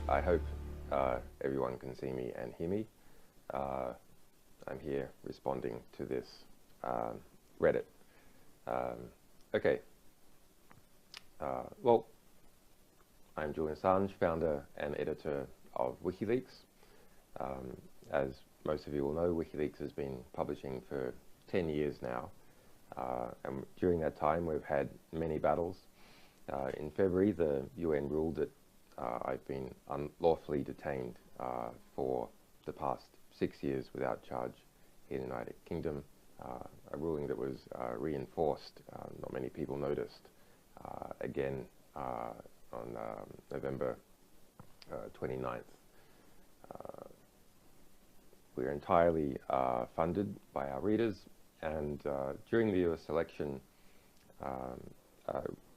I hope everyone can see me and hear me. I'm here responding to this Reddit. Okay. Well, I'm Julian Assange, founder and editor of WikiLeaks. As most of you will know, WikiLeaks has been publishing for 10 years now. And during that time, we've had many battles. In February, the UN ruled that I've been unlawfully detained for the past 6 years without charge in the United Kingdom, a ruling that was reinforced, not many people noticed, again on November 29th. We're entirely funded by our readers, and during the US election,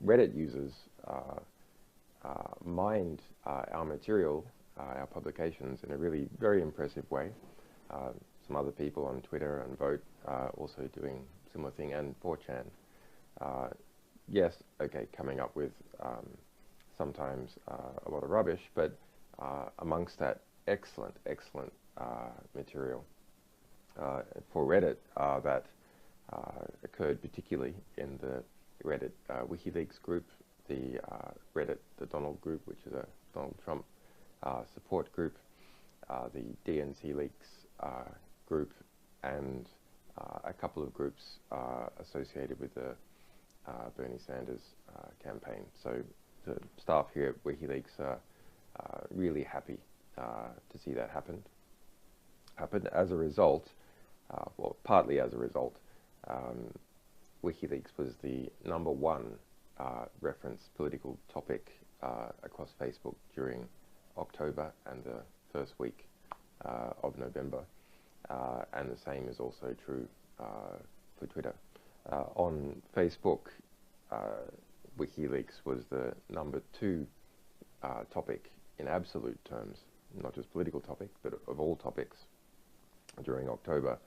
Reddit users mined our material, our publications, in a really very impressive way. Some other people on Twitter and Vote also doing similar thing, and 4chan. Yes, okay, coming up with sometimes a lot of rubbish, but amongst that, excellent material. For Reddit, that occurred particularly in the Reddit WikiLeaks group, the Reddit the Donald group, which is a Donald Trump support group, the DNC Leaks group, and a couple of groups associated with the Bernie Sanders campaign. So the staff here at WikiLeaks are really happy to see that happen. As a result, well, partly as a result, WikiLeaks was the #1 reference political topic across Facebook during October and the first week of November, and the same is also true for Twitter. On Facebook, WikiLeaks was the #2 topic in absolute terms, not just political topic, but of all topics during October.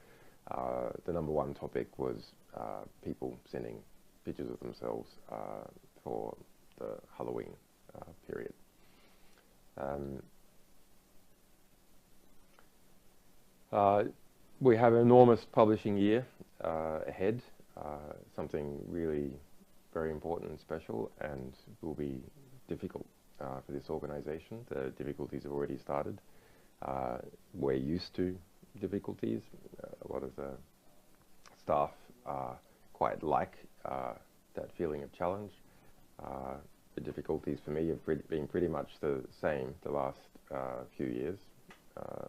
The #1 topic was people sending pictures of themselves for the Halloween period. We have an enormous publishing year ahead, something really very important and special, and will be difficult for this organization. The difficulties have already started. We're used to difficulties. A lot of the staff quite like that feeling of challenge. The difficulties for me have been pretty much the same the last few years.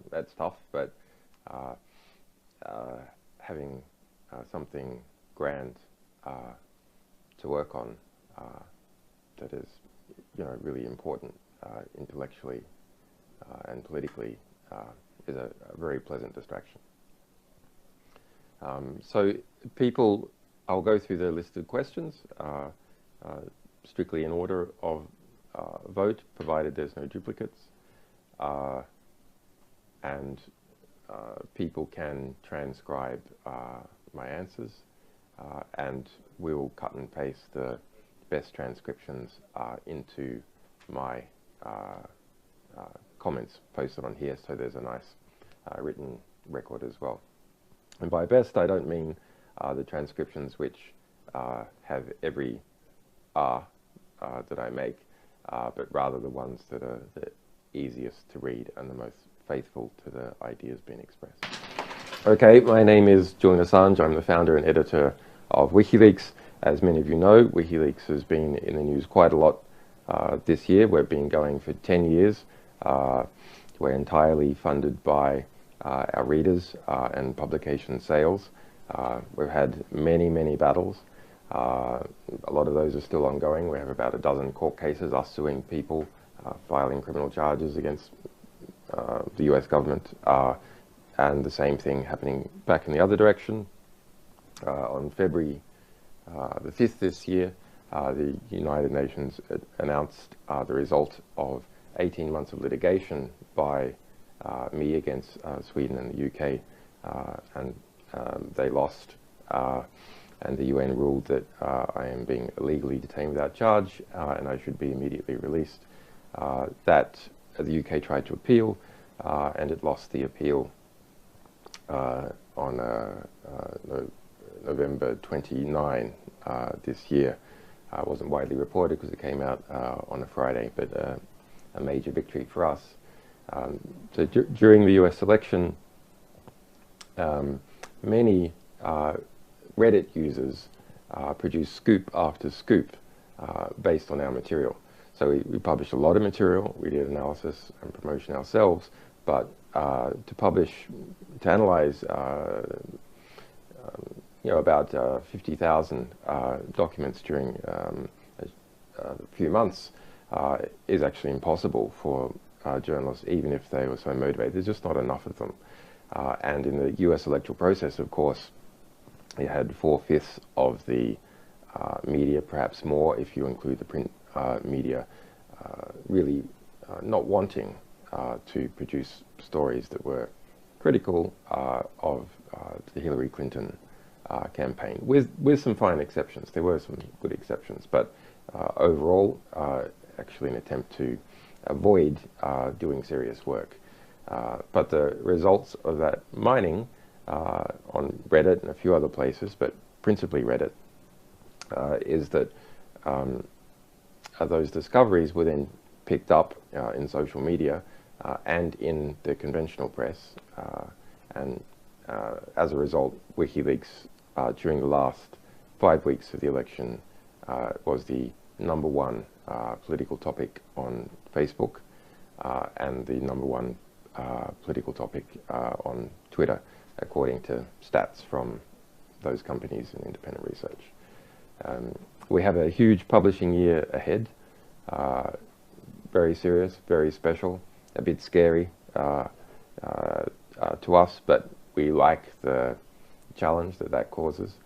That's tough, but having something grand to work on that is, really important intellectually and politically is a very pleasant distraction. So people, I'll go through the list of questions strictly in order of vote, provided there's no duplicates, and people can transcribe my answers, and we will cut and paste the best transcriptions into my comments posted on here, so there's a nice written record as well. And by best, I don't mean the transcriptions which have every R that I make, but rather the ones that are the easiest to read and the most faithful to the ideas being expressed. Okay, my name is Julian Assange. I'm the founder and editor of WikiLeaks. As many of you know, WikiLeaks has been in the news quite a lot this year. We've been going for 10 years. We're entirely funded by our readers and publication sales. We've had many battles. A lot of those are still ongoing. We have about a dozen court cases, us suing people, filing criminal charges against the US government, and the same thing happening back in the other direction. On February the 5th this year, the United Nations announced the result of 18 months of litigation by me against Sweden and the UK, and they lost, and the UN ruled that I am being illegally detained without charge, and I should be immediately released. That the UK tried to appeal, and it lost the appeal on November 29 this year. It wasn't widely reported because it came out on a Friday, but a major victory for us. So during the US election, many Reddit users produced scoop after scoop based on our material. So we published a lot of material, we did analysis and promotion ourselves, but to analyze about 50,000 documents during a few months is actually impossible for journalists, even if they were so motivated. There's just not enough of them. And in the US electoral process, of course, you had 4/5 of the media, perhaps more if you include the print media, really not wanting to produce stories that were critical of the Hillary Clinton campaign, with some fine exceptions. There were some good exceptions, but overall, actually an attempt to avoid doing serious work. But the results of that mining on Reddit and a few other places, but principally Reddit, is that those discoveries were then picked up in social media and in the conventional press, and as a result, WikiLeaks during the last 5 weeks of the election was the #1 political topic on Facebook and the #1 political topic on Twitter, according to stats from those companies and independent research. We have a huge publishing year ahead, very serious, very special, a bit scary to us, but we like the challenge that causes.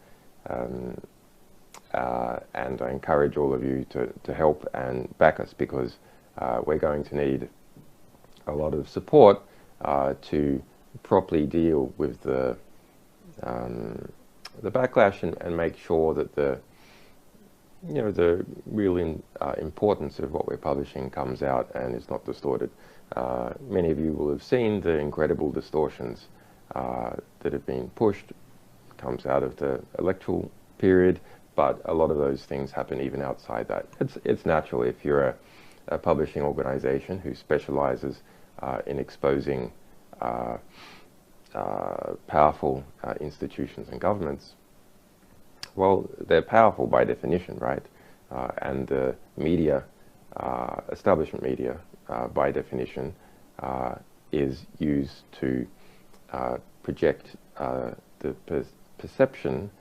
And I encourage all of you to help and back us, because we're going to need a lot of support to properly deal with the backlash and make sure that the real importance of what we're publishing comes out and is not distorted. Many of you will have seen the incredible distortions that have been pushed. It comes out of the electoral period, but a lot of those things happen even outside that. It's natural if you're a publishing organization who specializes in exposing powerful institutions and governments. Well, they're powerful by definition, right? And the media, establishment media, by definition, is used to project the perception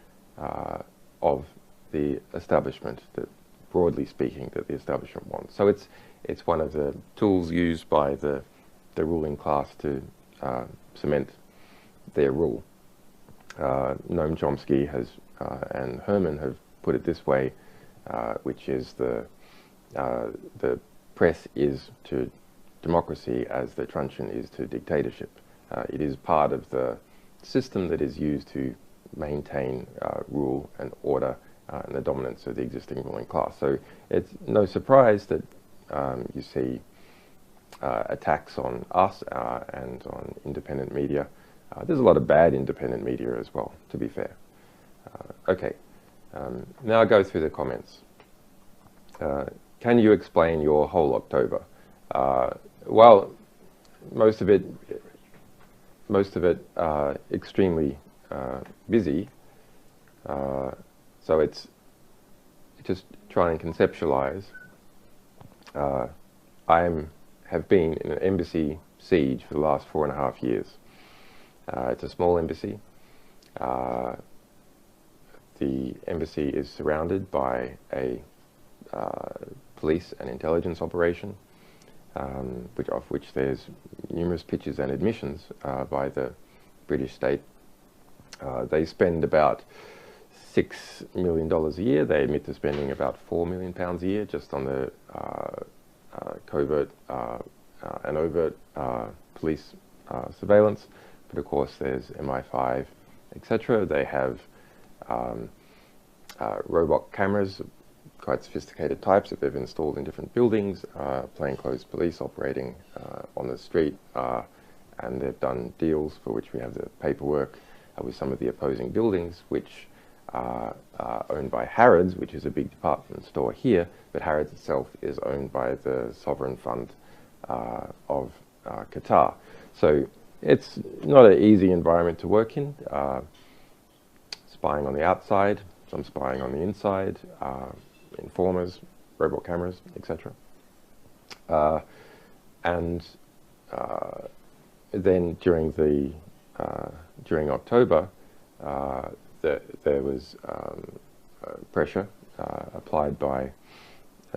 of the establishment, that, broadly speaking, that the establishment wants. So it's one of the tools used by the ruling class to cement their rule. Noam Chomsky has and Herman have put it this way, which is the press is to democracy as the truncheon is to dictatorship. It is part of the system that is used to maintain rule and order and the dominance of the existing ruling class. So it's no surprise that you see attacks on us and on independent media. There's a lot of bad independent media as well, to be fair. Okay, now I'll go through the comments. Can you explain your whole October? Well, most of it extremely busy. So it's just try and conceptualize. I have been in an embassy siege for the last 4.5 years. It's a small embassy. The embassy is surrounded by a police and intelligence operation, of which there's numerous pictures and admissions by the British state. They spend about $6 million a year. They admit to spending about £4 million a year just on the covert and overt police surveillance. But of course there's MI5, etc. They have robot cameras quite sophisticated types that they've installed in different buildings, plainclothes police operating on the street, and they've done deals for which we have the paperwork with some of the opposing buildings, which are owned by Harrods, which is a big department store here, but Harrods itself is owned by the sovereign fund of Qatar. So it's not an easy environment to work in. Spying on the outside, some spying on the inside, informers, robot cameras, etc. And then during October, there was pressure applied by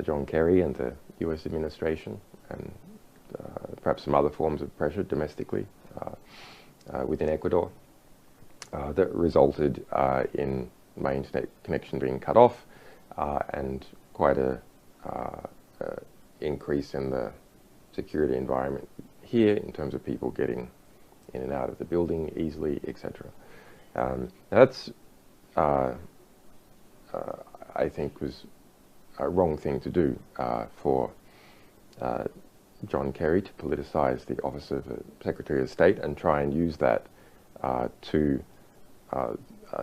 John Kerry and the US administration, and perhaps some other forms of pressure domestically within Ecuador that resulted in my internet connection being cut off and quite a increase in the security environment here in terms of people getting in and out of the building easily, etc. That's, I think, was a wrong thing to do for John Kerry to politicize the office of Secretary of State and try and use that to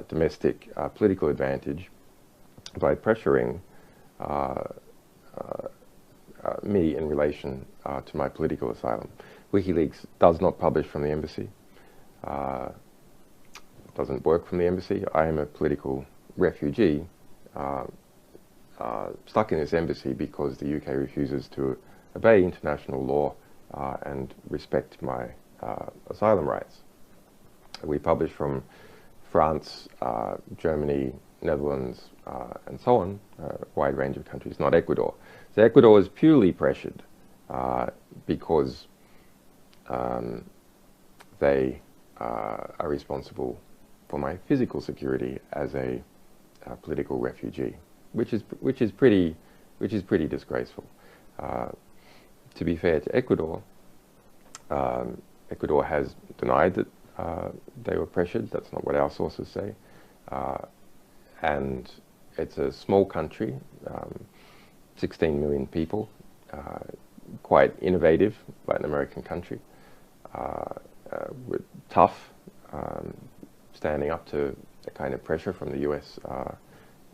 domestic political advantage by pressuring me in relation to my political asylum. WikiLeaks does not publish from the embassy, doesn't work from the embassy. I am a political refugee stuck in this embassy because the UK refuses to obey international law and respect my asylum rights. We publish from France, Germany, Netherlands, and so on, a wide range of countries, not Ecuador. So Ecuador is purely pressured because they are responsible for my physical security as a political refugee, which is pretty disgraceful. To be fair to Ecuador, Ecuador has denied that they were pressured. That's not what our sources say. And it's a small country, 16 million people, quite innovative Latin American country, tough, standing up to the kind of pressure from the US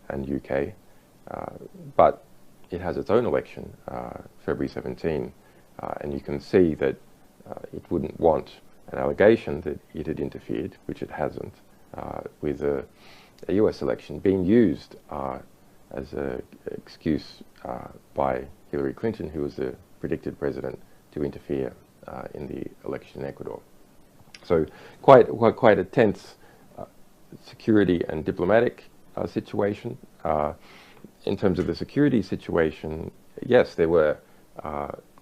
and UK. But it has its own election, February 17, and you can see that it wouldn't want an allegation that it had interfered, which it hasn't, with a US election being used as an excuse by Hillary Clinton, who was the predicted president, to interfere in the election in Ecuador. So quite a tense security and diplomatic situation. In terms of the security situation, yes, there were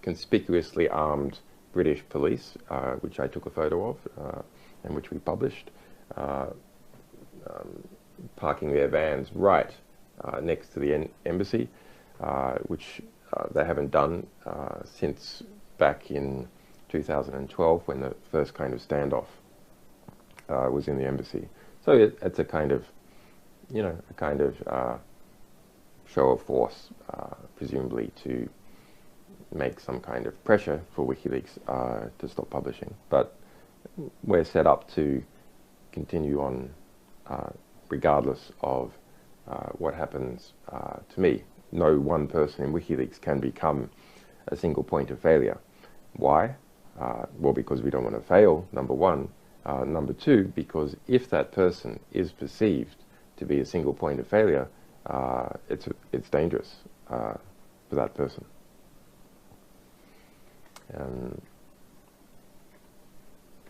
conspicuously armed British police, which I took a photo of and which we published, parking their vans right next to the embassy, which they haven't done since back in 2012 when the first kind of standoff was in the embassy. So it's a kind of, show of force, presumably to make some kind of pressure for WikiLeaks to stop publishing. But we're set up to continue on regardless of what happens to me. No one person in WikiLeaks can become a single point of failure. Why? Well, because we don't want to fail, number one. Number two, because if that person is perceived to be a single point of failure, it's dangerous for that person.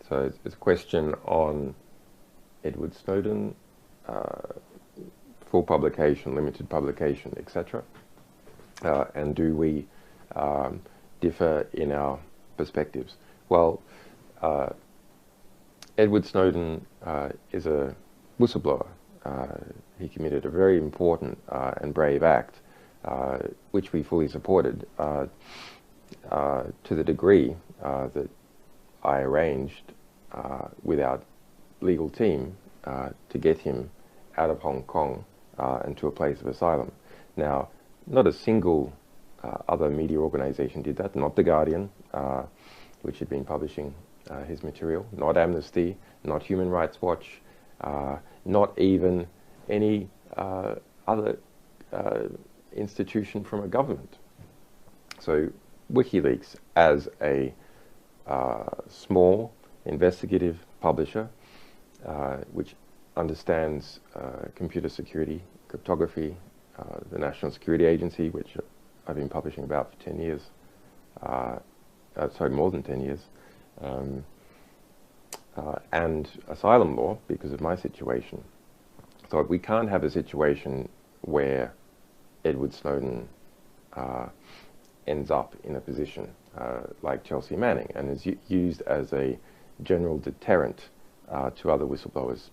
So it's a question on Edward Snowden, full publication, limited publication, etc. And do we differ in our perspectives? Well, Edward Snowden is a whistleblower. He committed a very important and brave act, which we fully supported to the degree that I arranged with our legal team to get him out of Hong Kong and to a place of asylum. Now, not a single other media organization did that, not The Guardian, which had been publishing his material, not Amnesty, not Human Rights Watch, not even any other institution from a government. So WikiLeaks, as a small investigative publisher, which understands computer security, cryptography, the National Security Agency, which I've been publishing about for 10 years, sorry, more than 10 years, and asylum law because of my situation. So we can't have a situation where Edward Snowden ends up in a position like Chelsea Manning and is used as a general deterrent to other whistleblowers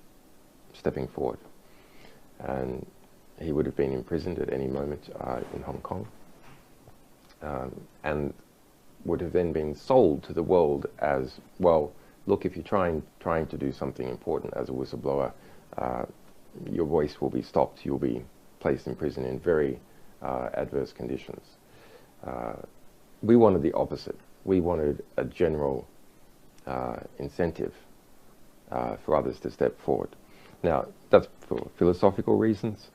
stepping forward. And he would have been imprisoned at any moment in Hong Kong, and would have then been sold to the world as, well, look, if you're trying to do something important as a whistleblower, your voice will be stopped, you'll be placed in prison in very adverse conditions. We wanted the opposite. We wanted a general incentive for others to step forward. Now, that's for philosophical reasons.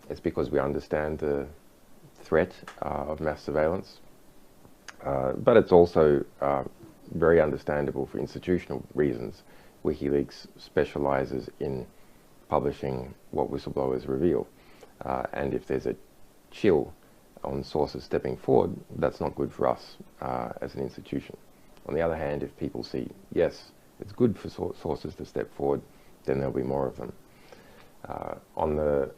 It's because we understand the threat of mass surveillance. But it's also very understandable for institutional reasons. WikiLeaks specializes in publishing what whistleblowers reveal. And if there's a chill on sources stepping forward, that's not good for us as an institution. On the other hand, if people see, yes, it's good for sources to step forward, then there'll be more of them. On the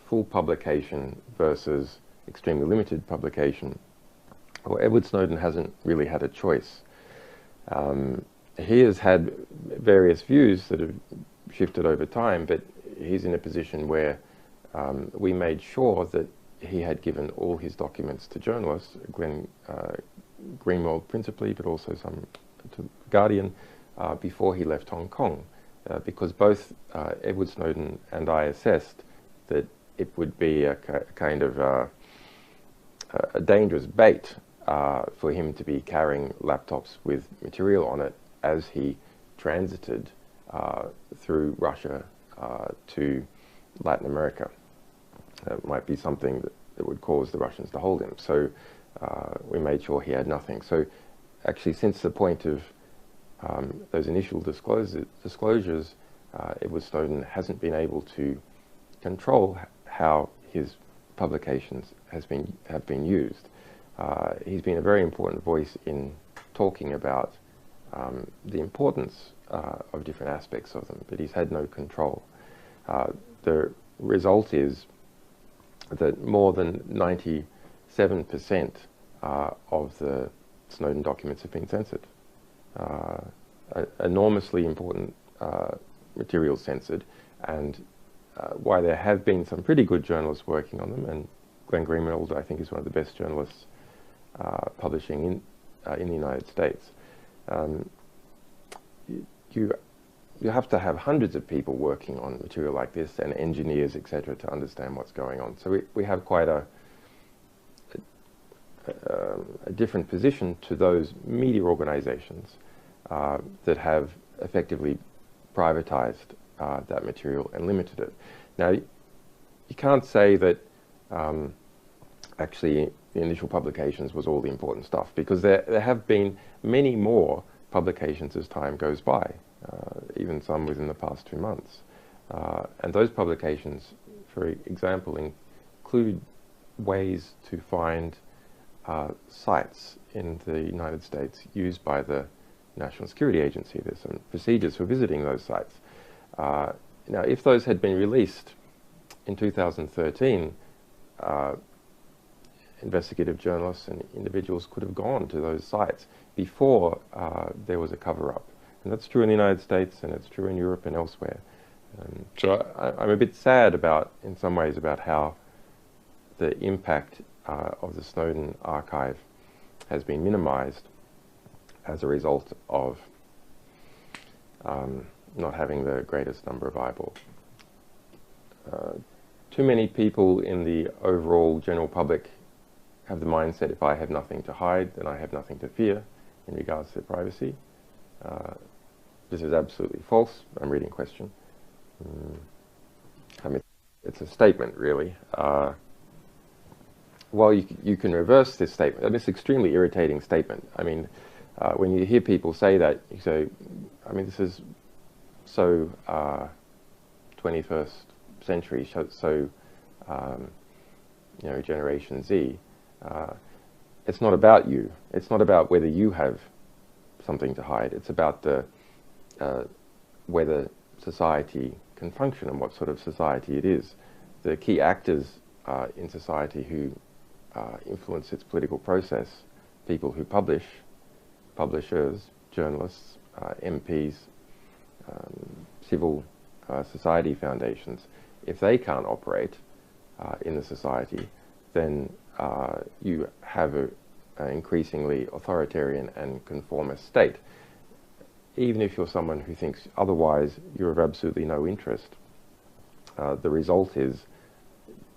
full publication versus extremely limited publication, well, Edward Snowden hasn't really had a choice. He has had various views that have shifted over time, but he's in a position where we made sure that he had given all his documents to journalists, Glenn Greenwald principally, but also some to The Guardian, before he left Hong Kong, because both Edward Snowden and I assessed that it would be a kind of a dangerous bait for him to be carrying laptops with material on it as he transited through Russia to Latin America. It might be something that would cause the Russians to hold him. So we made sure he had nothing. So actually, since the point of those initial disclosures, Edward Snowden hasn't been able to control how his publications have been used. He's been a very important voice in talking about the importance of different aspects of them, but he's had no control. The result is that more than 97% of the Snowden documents have been censored. Enormously important material censored, and why there have been some pretty good journalists working on them, and Glenn Greenwald, I think, is one of the best journalists publishing in the United States. You have to have hundreds of people working on material like this, and engineers, etc., to understand what's going on. So we have quite a different position to those media organizations that have effectively privatized that material and limited it. Now, you can't say that actually the initial publications was all the important stuff, because there have been many more publications as time goes by, even some within the past 2 months. And those publications, for example, include ways to find sites in the United States used by the National Security Agency. There's some procedures for visiting those sites. Now, if those had been released in 2013, investigative journalists and individuals could have gone to those sites before there was a cover-up. And that's true in the United States, and it's true in Europe and elsewhere. So I'm a bit sad in some ways, about how the impact of the Snowden archive has been minimized as a result of not having the greatest number of eyeballs. too many people in the overall general public have the mindset, if I have nothing to hide, then I have nothing to fear in regards to their privacy. This is absolutely false. I'm reading a question. I mean, it's a statement, really. Well, you can reverse this statement. I mean, it's an extremely irritating statement. I mean, when you hear people say that, you say, I mean, this is so 21st century, so you know, Generation Z. It's not about you. It's not about whether you have something to hide. It's about the whether society can function and what sort of society it is. The key actors in society who influence its political process, people who publish, publishers, journalists, MPs, civil society foundations, if they can't operate in the society, then you have an increasingly authoritarian and conformist state. Even if you're someone who thinks otherwise, you're of absolutely no interest. The result is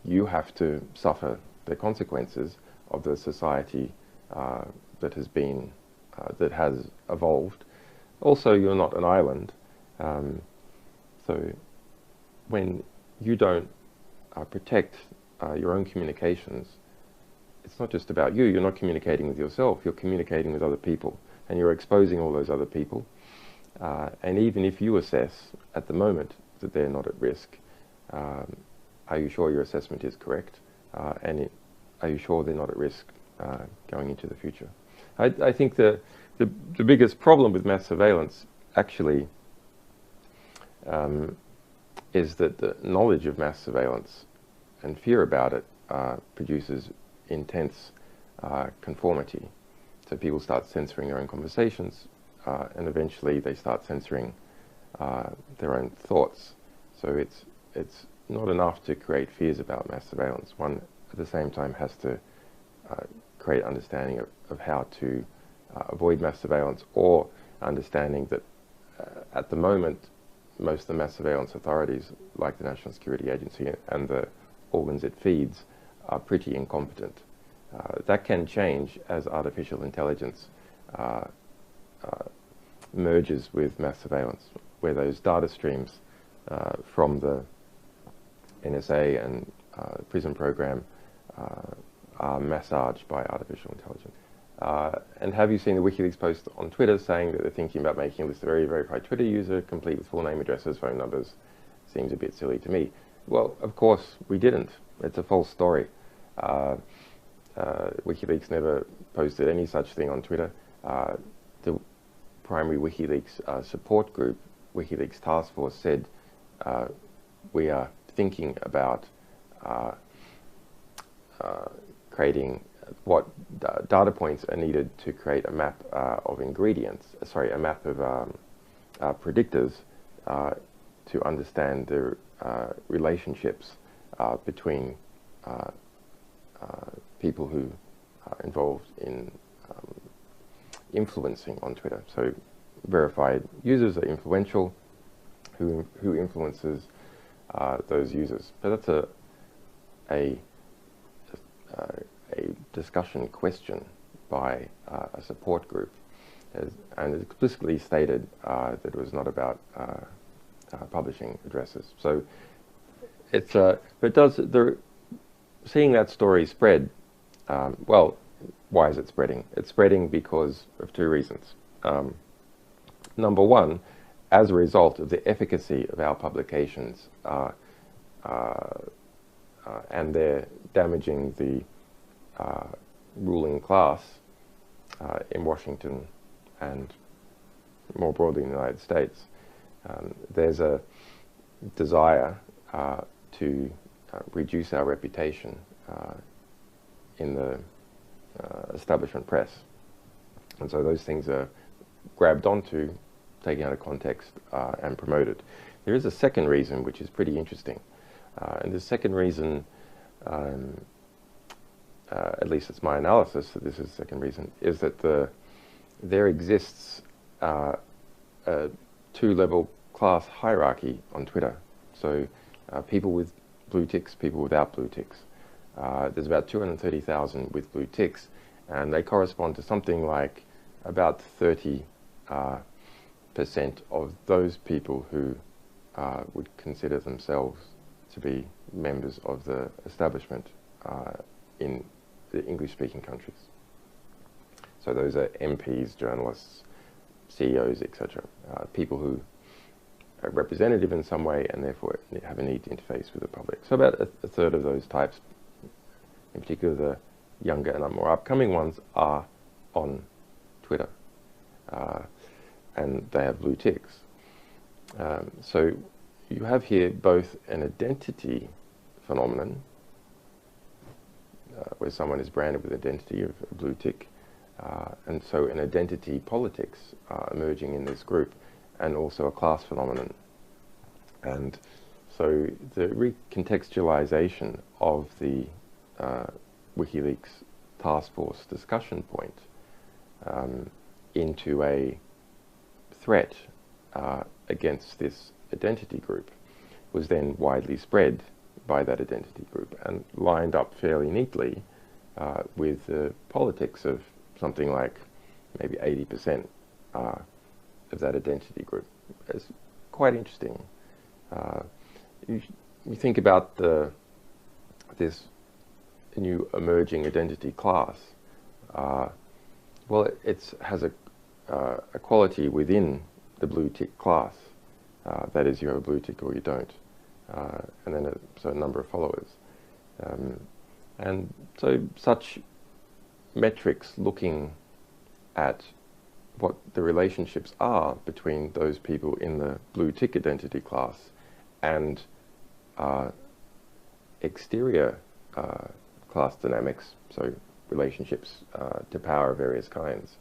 you have to suffer the consequences of the society that has been, that has evolved. Also, you're not an island. So when you don't protect your own communications, it's not just about you. You're not communicating with yourself. You're communicating with other people, and you're exposing all those other people. And even if you assess at the moment that they're not at risk, are you sure your assessment is correct? And are you sure they're not at risk going into the future? I think the biggest problem with mass surveillance actually is that the knowledge of mass surveillance and fear about it produces intense conformity. So people start censoring their own conversations, and eventually they start censoring their own thoughts. So it's not enough to create fears about mass surveillance. One, at the same time, has to create understanding of how to avoid mass surveillance, or understanding that at the moment, most of the mass surveillance authorities, like the National Security Agency and the organs it feeds, are pretty incompetent. That can change as artificial intelligence merges with mass surveillance, where those data streams from the NSA and PRISM program are massaged by artificial intelligence. And have you seen the WikiLeaks post on Twitter saying that they're thinking about making a list of very verified Twitter user, complete with full name, addresses, phone numbers? Seems a bit silly to me. Well, of course we didn't. It's a false story. WikiLeaks never posted any such thing on Twitter. The primary WikiLeaks support group, WikiLeaks Task Force, said we are thinking about creating what data points are needed to create a map of ingredients, a map of predictors to understand the relationships between people who are involved in influencing on Twitter. So verified users are influential, who influences those users. But that's a discussion question by a support group, and it explicitly stated that it was not about publishing addresses. So it's seeing that story spread. Well, why is it spreading? It's spreading because of two reasons. Number one, as a result of the efficacy of our publications, and they're damaging the ruling class in Washington and more broadly in the United States. There's a desire to reduce our reputation in the establishment press. And so those things are grabbed onto, taken out of context, and promoted. There is a second reason which is pretty interesting. And the second reason, at least it's my analysis that this is the second reason, is that there exists a two-level class hierarchy on Twitter. So people with blue ticks, people without blue ticks. There's about 230,000 with blue ticks, and they correspond to something like about 30% of those people who would consider themselves to be members of the establishment in the English-speaking countries. So those are MPs, journalists, CEOs, etc. People who are representative in some way and therefore have a need to interface with the public. So about a third of those types, in particular the younger and more upcoming ones, are on Twitter. And they have blue ticks. So you have here both an identity phenomenon, where someone is branded with identity of a blue tick, and so an identity politics emerging in this group, and also a class phenomenon. And so the recontextualization of the WikiLeaks task force discussion point into a threat against this identity group was then widely spread by that identity group and lined up fairly neatly with the politics of something like maybe 80% of that identity group. It's quite interesting. You think about this new emerging identity class. Well, it has a quality within the blue tick class. That is, you have a blue tick or you don't. And then a certain number of followers. And so such metrics looking at what the relationships are between those people in the blue tick identity class and exterior class dynamics, so relationships to power of various kinds,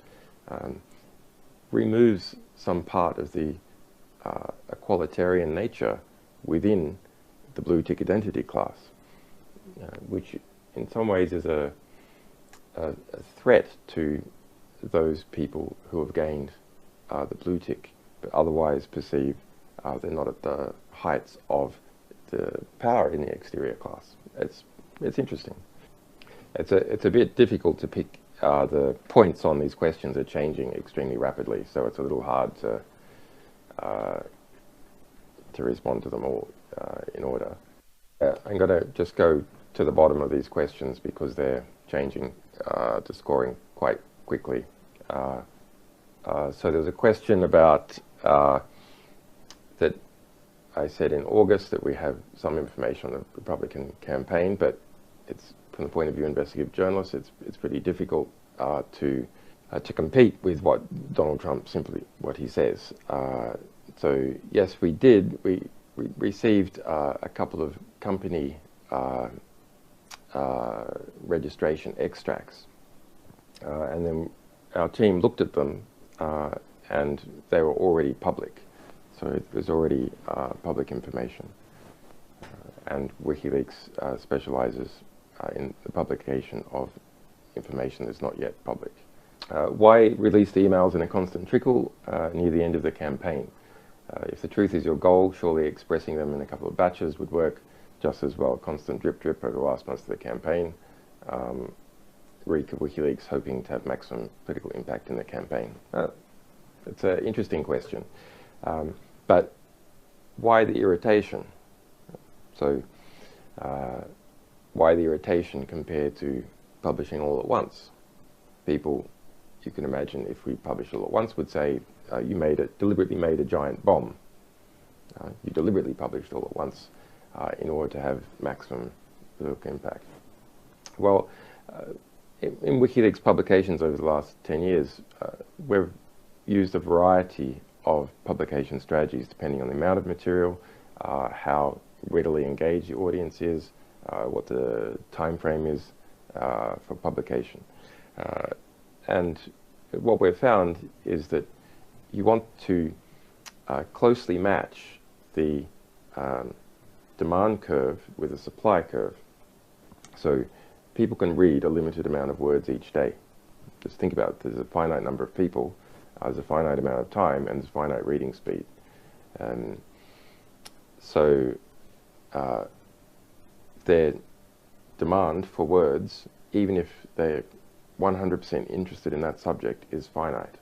removes some part of the equalitarian nature within the blue tick identity class, which in some ways is a threat to those people who have gained the blue tick, but otherwise perceive they're not at the heights of the power in the exterior class. It's interesting. It's a bit difficult to pick. The points on these questions are changing extremely rapidly, so it's a little hard to respond to them all in order. I'm going to just go to the bottom of these questions because they're changing to scoring quite quickly. So there's a question about that I said in August that we have some information on the Republican campaign, but it's from the point of view of investigative journalists, it's pretty difficult to compete with what Donald Trump simply what he says. So yes, we did. We received a couple of company registration extracts, and then our team looked at them, and they were already public. So it was already public information. And WikiLeaks specializes in the publication of information that's not yet public. Why release the emails in a constant trickle near the end of the campaign? If the truth is your goal, surely expressing them in a couple of batches would work just as well. Constant drip drip over the last months of the campaign. Reek of WikiLeaks hoping to have maximum political impact in the campaign. It's an interesting question. But why the irritation? So why the irritation compared to publishing all at once? People, you can imagine, if we publish all at once, would say, you deliberately made a giant bomb. You deliberately published all at once in order to have maximum political impact. Well, in WikiLeaks publications over the last 10 years, we've used a variety of publication strategies depending on the amount of material, how readily engaged the audience is, what the time frame is for publication. And what we've found is that you want to closely match the demand curve with the supply curve. So people can read a limited amount of words each day. Just think about it. There's a finite number of people, there's a finite amount of time, and there's finite reading speed. So their demand for words, even if they're 100% interested in that subject, is finite.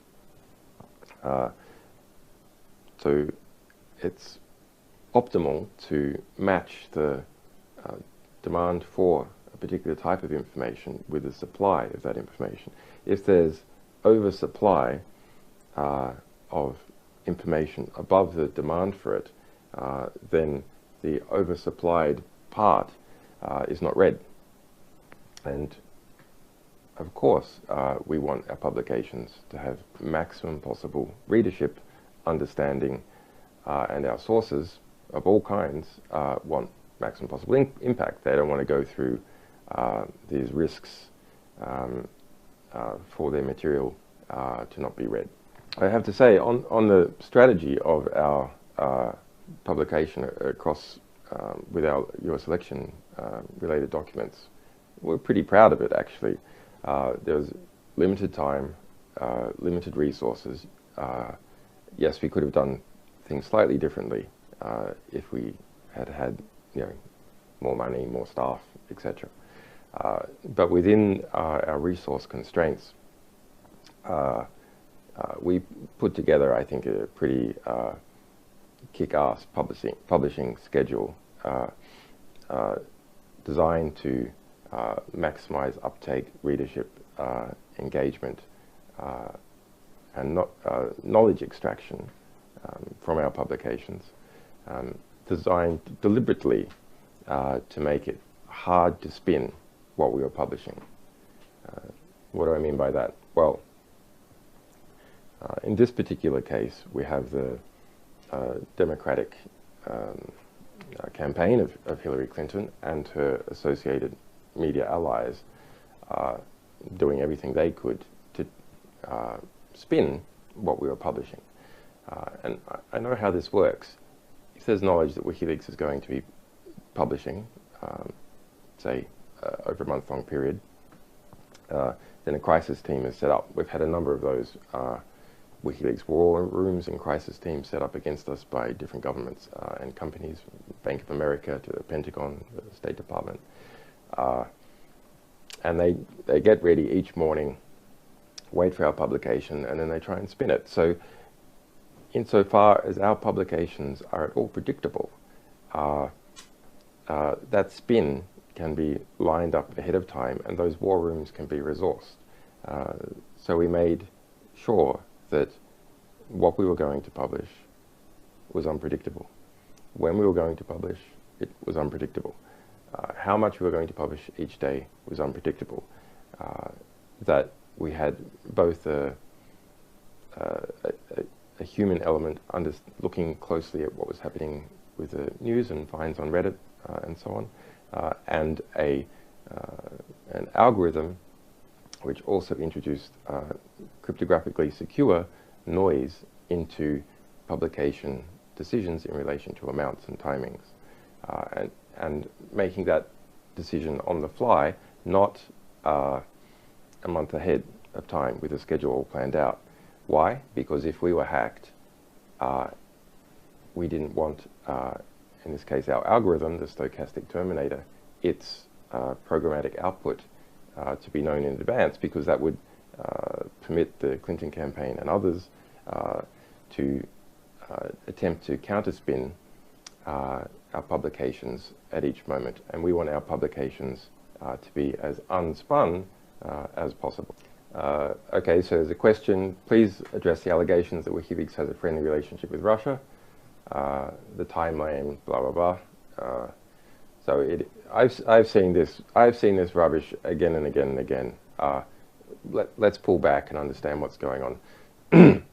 So it's optimal to match the demand for a particular type of information with the supply of that information. If there's oversupply of information above the demand for it, then the oversupplied part is not read. And of course, we want our publications to have maximum possible readership, understanding, and our sources of all kinds want maximum possible impact. They don't want to go through these risks for their material to not be read. I have to say, on the strategy of our publication across with our US election related documents, we're pretty proud of it, actually. There was limited time, limited resources. Yes, we could have done things slightly differently if we had had, more money, more staff, etc. But within our resource constraints, we put together, I think, a pretty kick-ass publishing schedule designed to maximize uptake, readership, engagement, and knowledge extraction from our publications, designed deliberately to make it hard to spin what we were publishing. What do I mean by that? Well, in this particular case, we have the Democratic campaign of Hillary Clinton and her associated media allies doing everything they could to spin what we were publishing. And I know how this works. If there's knowledge that WikiLeaks is going to be publishing, say, over a month-long period, then a crisis team is set up. We've had a number of those WikiLeaks war rooms and crisis teams set up against us by different governments and companies, Bank of America to the Pentagon, the State Department. And they get ready each morning, wait for our publication, and then they try and spin it. So insofar as our publications are at all predictable, that spin can be lined up ahead of time, and those war rooms can be resourced. So we made sure that what we were going to publish was unpredictable. When we were going to publish, it was unpredictable. How much we were going to publish each day was unpredictable. That we had both a human element, looking closely at what was happening with the news and finds on Reddit and so on, and an algorithm which also introduced cryptographically secure noise into publication decisions in relation to amounts and timings, and making that decision on the fly, not a month ahead of time with a schedule all planned out. Why? Because if we were hacked, we didn't want, in this case, our algorithm, the stochastic terminator, its programmatic output to be known in advance, because that would permit the Clinton campaign and others to attempt to counterspin our publications at each moment. And we want our publications to be as unspun as possible. Okay, so there's a question. Please address the allegations that WikiLeaks has a friendly relationship with Russia. The timeline, blah blah blah. So I've seen this rubbish again and again and again. Let's pull back and understand what's going on.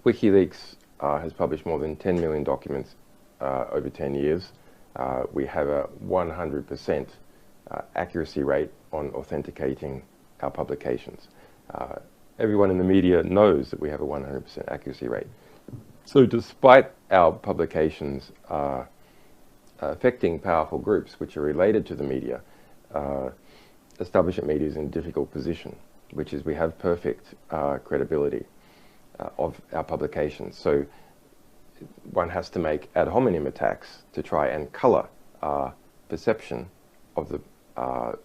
WikiLeaks has published more than 10 million documents over 10 years. We have a 100% accuracy rate on authenticating our publications. Everyone in the media knows that we have a 100% accuracy rate. So despite our publications affecting powerful groups which are related to the media, establishment media is in a difficult position, which is we have perfect credibility of our publications. So one has to make ad hominem attacks to try and colour perception of the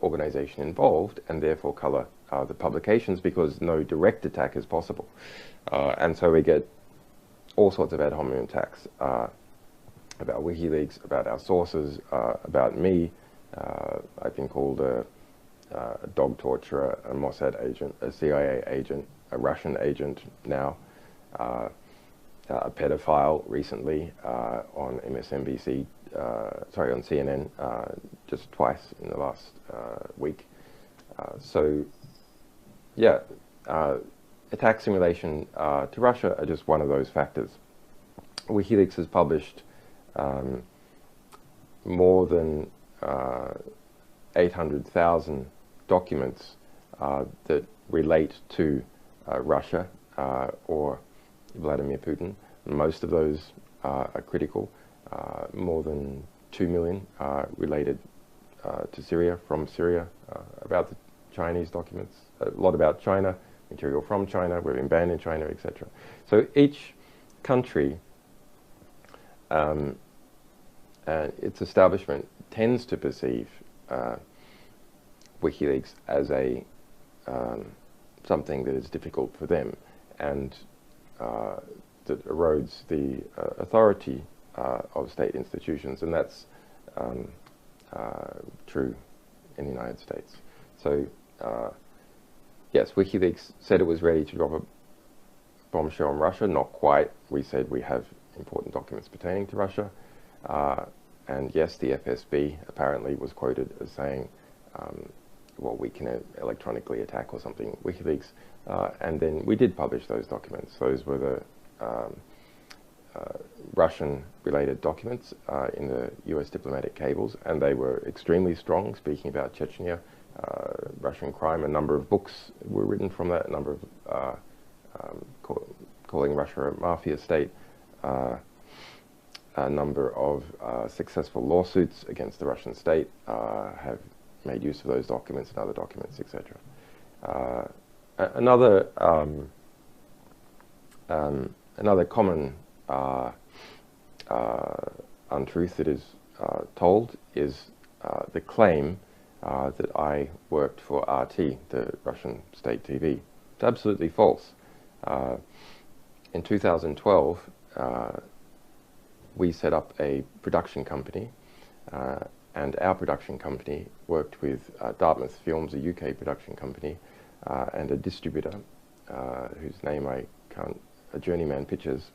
organization involved, and therefore color the publications, because no direct attack is possible. And so we get all sorts of ad hominem attacks about WikiLeaks, about our sources, about me. I've been called a dog torturer, a Mossad agent, a CIA agent, a Russian agent now, a pedophile recently on MSNBC, sorry, on CNN, just twice in the last week. So, yeah, attacks in relation to Russia are just one of those factors. WikiLeaks has published more than 800,000 documents that relate to Russia or Vladimir Putin. Most of those are critical. More than 2 million related to Syria, from Syria, about the Chinese documents, a lot about China, material from China, we've been banned in China, etc. So each country and its establishment tends to perceive WikiLeaks as a something that is difficult for them, and that erodes the authority of state institutions, and that's true in the United States. So yes, WikiLeaks said it was ready to drop a bombshell on Russia. Not quite. We said we have important documents pertaining to Russia. And yes, the FSB apparently was quoted as saying, well, we can electronically attack or something WikiLeaks. And then we did publish those documents. Those were the Russian-related documents in the US diplomatic cables, and they were extremely strong, speaking about Chechnya, Russian crime. A number of books were written from that, a number of calling Russia a mafia state, a number of successful lawsuits against the Russian state have made use of those documents and other documents, etc. Another common untruth that is told is the claim that I worked for RT, the Russian state TV. It's absolutely false. In 2012, we set up a production company, and our production company worked with Dartmouth Films, a UK production company, and a distributor whose name I can't, Journeyman Pictures,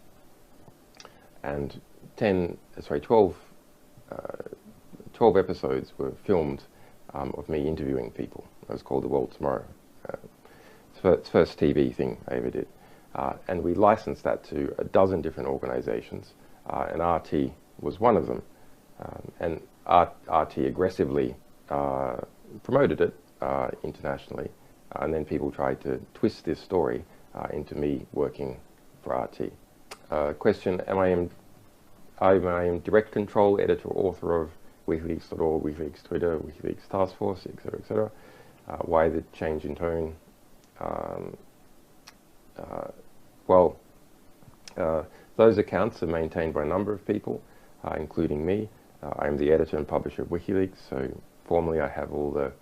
and 12 episodes were filmed of me interviewing people. It was called The World Tomorrow. It's the first TV thing I ever did. And we licensed that to a dozen different organizations, and RT was one of them. And RT aggressively promoted it internationally, and then people tried to twist this story into me working for RT. Question, am I in direct control, editor, author of WikiLeaks.org, WikiLeaks Twitter, WikiLeaks Task Force, etc., etc. Why the change in tone? Well, those accounts are maintained by a number of people, including me. I'm the editor and publisher of WikiLeaks, so formally I have all the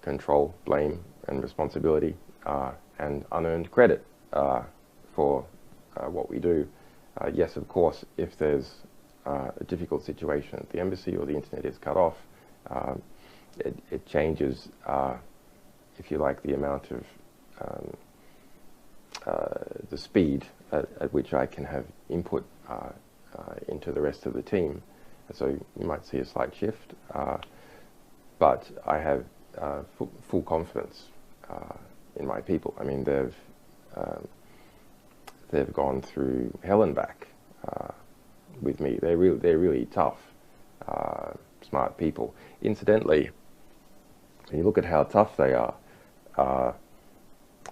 control, blame, and responsibility, and unearned credit for what we do. Yes, of course, if there's a difficult situation at the embassy or the internet is cut off, it changes, if you like, the amount of the speed at which I can have input into the rest of the team. So you might see a slight shift, but I have full confidence in my people. I mean, they've gone through hell and back with me. They're really tough, smart people. Incidentally, when you look at how tough they are,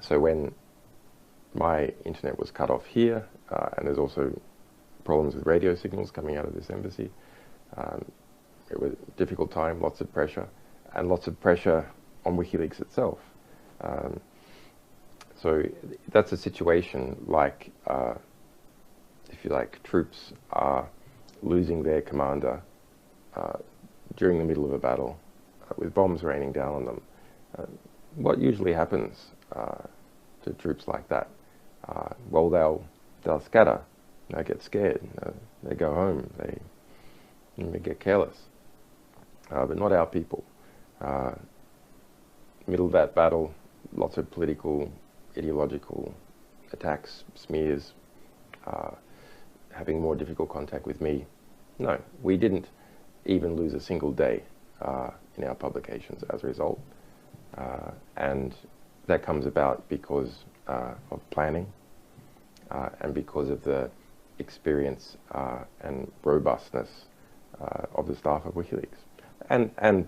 so when my internet was cut off here, and there's also problems with radio signals coming out of this embassy, it was a difficult time, lots of pressure, and lots of pressure on WikiLeaks itself. So that's a situation like, if you like, troops are losing their commander during the middle of a battle with bombs raining down on them, what usually happens to troops like that? Well, they'll scatter, they get scared, they go home, they get careless. But not our people. Middle of that battle, lots of political, ideological attacks, smears, having more difficult contact with me. No, we didn't even lose a single day in our publications as a result. And that comes about because of planning and because of the experience and robustness of the staff of WikiLeaks. And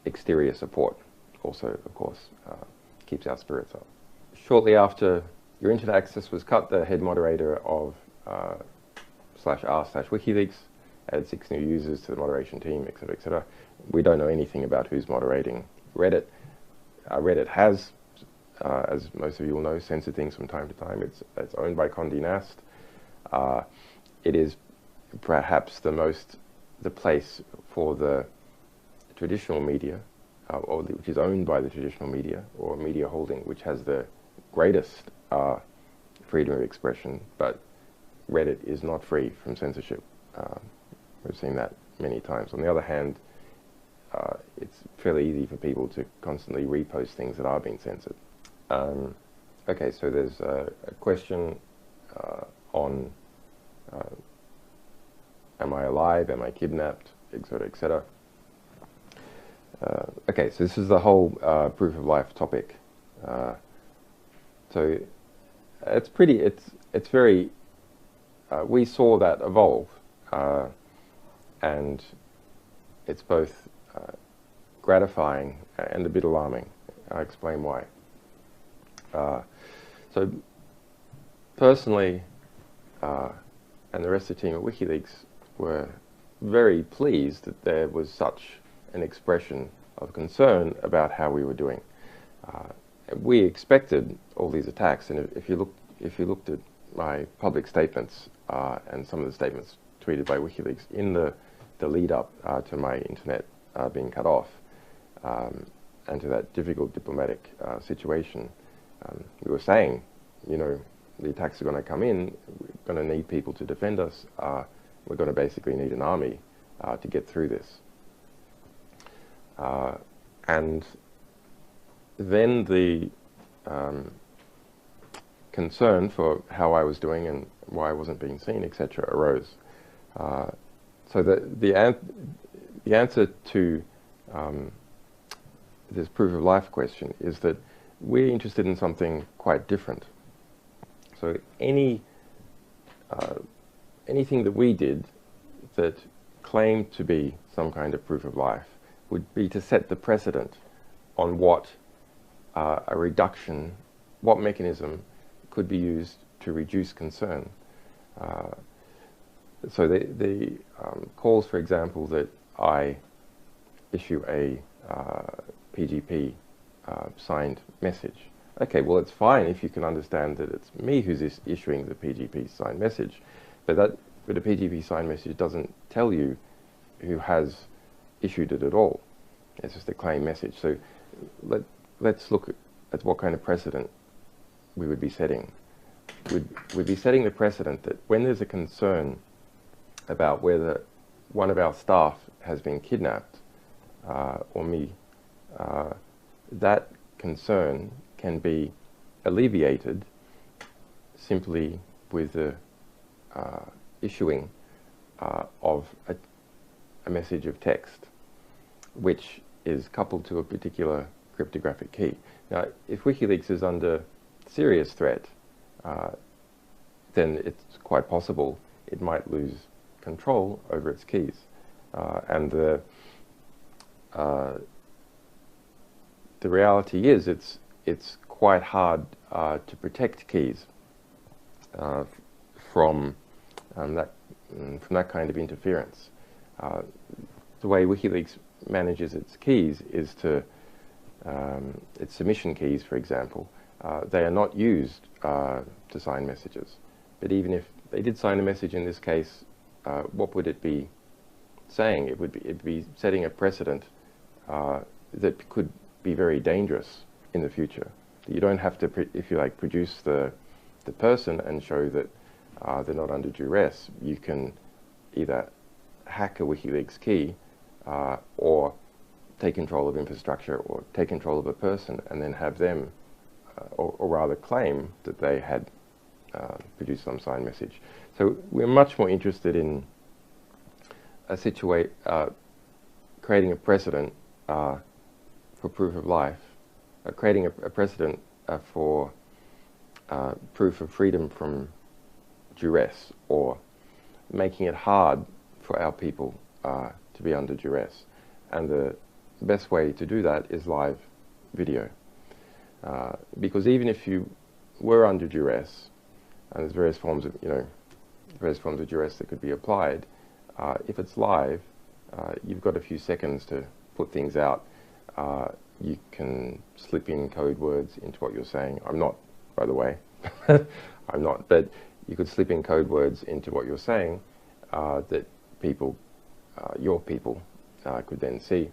exterior support also, of course, keeps our spirits up. Shortly after your internet access was cut, the head moderator of /r/WikiLeaks added 6 new users to the moderation team, etc., etc. We don't know anything about who's moderating Reddit. Reddit has, as most of you will know, censored things from time to time. It's owned by Condé Nast. It is perhaps the place for the traditional media, which is owned by the traditional media, or media holding, which has the greatest freedom of expression, but Reddit is not free from censorship. We've seen that many times. On the other hand, it's fairly easy for people to constantly repost things that are being censored. Okay, so there's a question on am I alive, am I kidnapped, etc., etc. Okay, so this is the whole proof of life topic. So it's very, we saw that evolve, and it's both gratifying and a bit alarming. I'll explain why. So personally, and the rest of the team at WikiLeaks were very pleased that there was such an expression of concern about how we were doing. We expected all these attacks, and if you looked at my public statements and some of the statements tweeted by WikiLeaks in the lead up to my internet being cut off and to that difficult diplomatic situation, we were saying, you know, the attacks are going to come in, we're going to need people to defend us, we're going to basically need an army to get through this. And then the concern for how I was doing and why I wasn't being seen, etc., arose. So the answer to this proof of life question is that we're interested in something quite different. So anything that we did that claimed to be some kind of proof of life would be to set the precedent on what a reduction, what mechanism could be used to reduce concern. So the calls, for example, that I issue a PGP signed message. Okay, well, it's fine if you can understand that it's me who's issuing the PGP signed message, but a PGP signed message doesn't tell you who has issued it at all. It's just a claim message. So let's look at what kind of precedent we would be setting. We'd be setting the precedent that when there's a concern about whether one of our staff has been kidnapped, or me, that concern can be alleviated simply with the issuing of a message of text, which is coupled to a particular cryptographic key. Now, if WikiLeaks is under serious threat, then it's quite possible it might lose control over its keys. And the reality is it's quite hard to protect keys from that kind of interference. The way WikiLeaks manages its keys is to its submission keys, for example, they are not used to sign messages. But even if they did sign a message in this case, what would it be saying. It'd be setting a precedent that could be very dangerous in the future. You don't have to, if you like, produce the person and show that they're not under duress. You can either hack a WikiLeaks key or take control of infrastructure or take control of a person and then have them, or rather claim that they had produced some signed message. So we're much more interested in creating a precedent for proof of life, creating a precedent for proof of freedom from duress, or making it hard for our people to be under duress. And the best way to do that is live video. Because even if you were under duress, and there's various forms of duress that could be applied, if it's live, you've got a few seconds to put things out. You can slip in code words into what you're saying. I'm not, by the way. I'm not, but you could slip in code words into what you're saying that people, your people, could then see.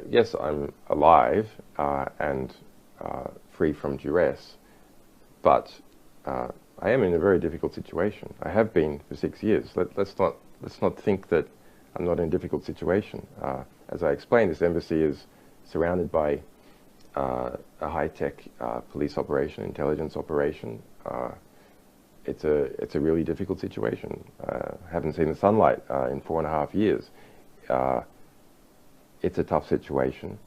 Yes, I'm alive and free from duress, but I am in a very difficult situation. I have been for 6 years. Let's not think that I'm not in a difficult situation. As I explained, this embassy is surrounded by a high-tech police operation, intelligence operation. It's a really difficult situation. I haven't seen the sunlight in 4.5 years. It's a tough situation.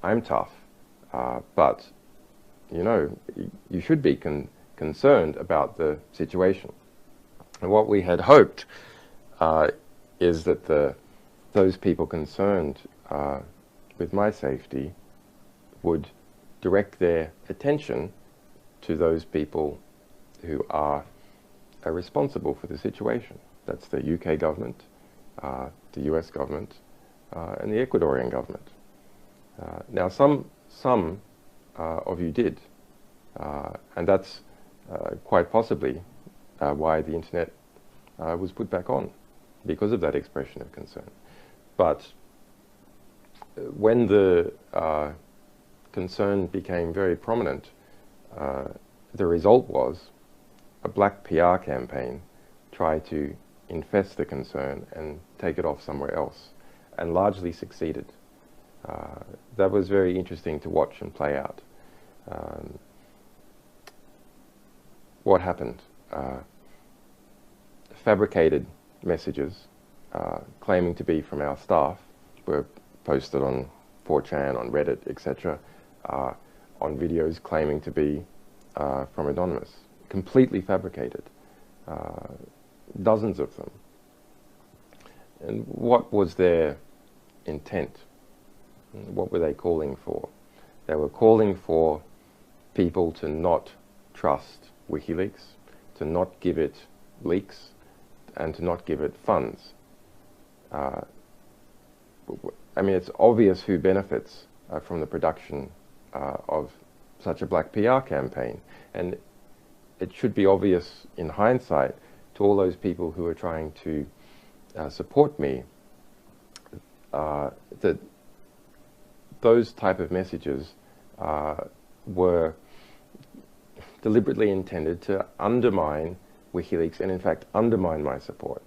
I'm tough, but you know, you should be concerned about the situation. And what we had hoped is that those people concerned with my safety would direct their attention to those people who are responsible for the situation. That's the UK government, the US government, and the Ecuadorian government. Now, some of you did, and that's quite possibly why the internet was put back on, because of that expression of concern. But when the concern became very prominent, the result was a black PR campaign tried to infest the concern and take it off somewhere else, and largely succeeded. That was very interesting to watch and play out. What happened? Fabricated messages claiming to be from our staff were posted on 4chan, on Reddit, etc., on videos claiming to be from Anonymous. Completely fabricated. Dozens of them. And what was their intent? What were they calling for? They were calling for people to not trust WikiLeaks, to not give it leaks, and to not give it funds. I mean, it's obvious who benefits from the production of such a black PR campaign, and it should be obvious in hindsight to all those people who are trying to support me that those type of messages were deliberately intended to undermine WikiLeaks and in fact undermine my support.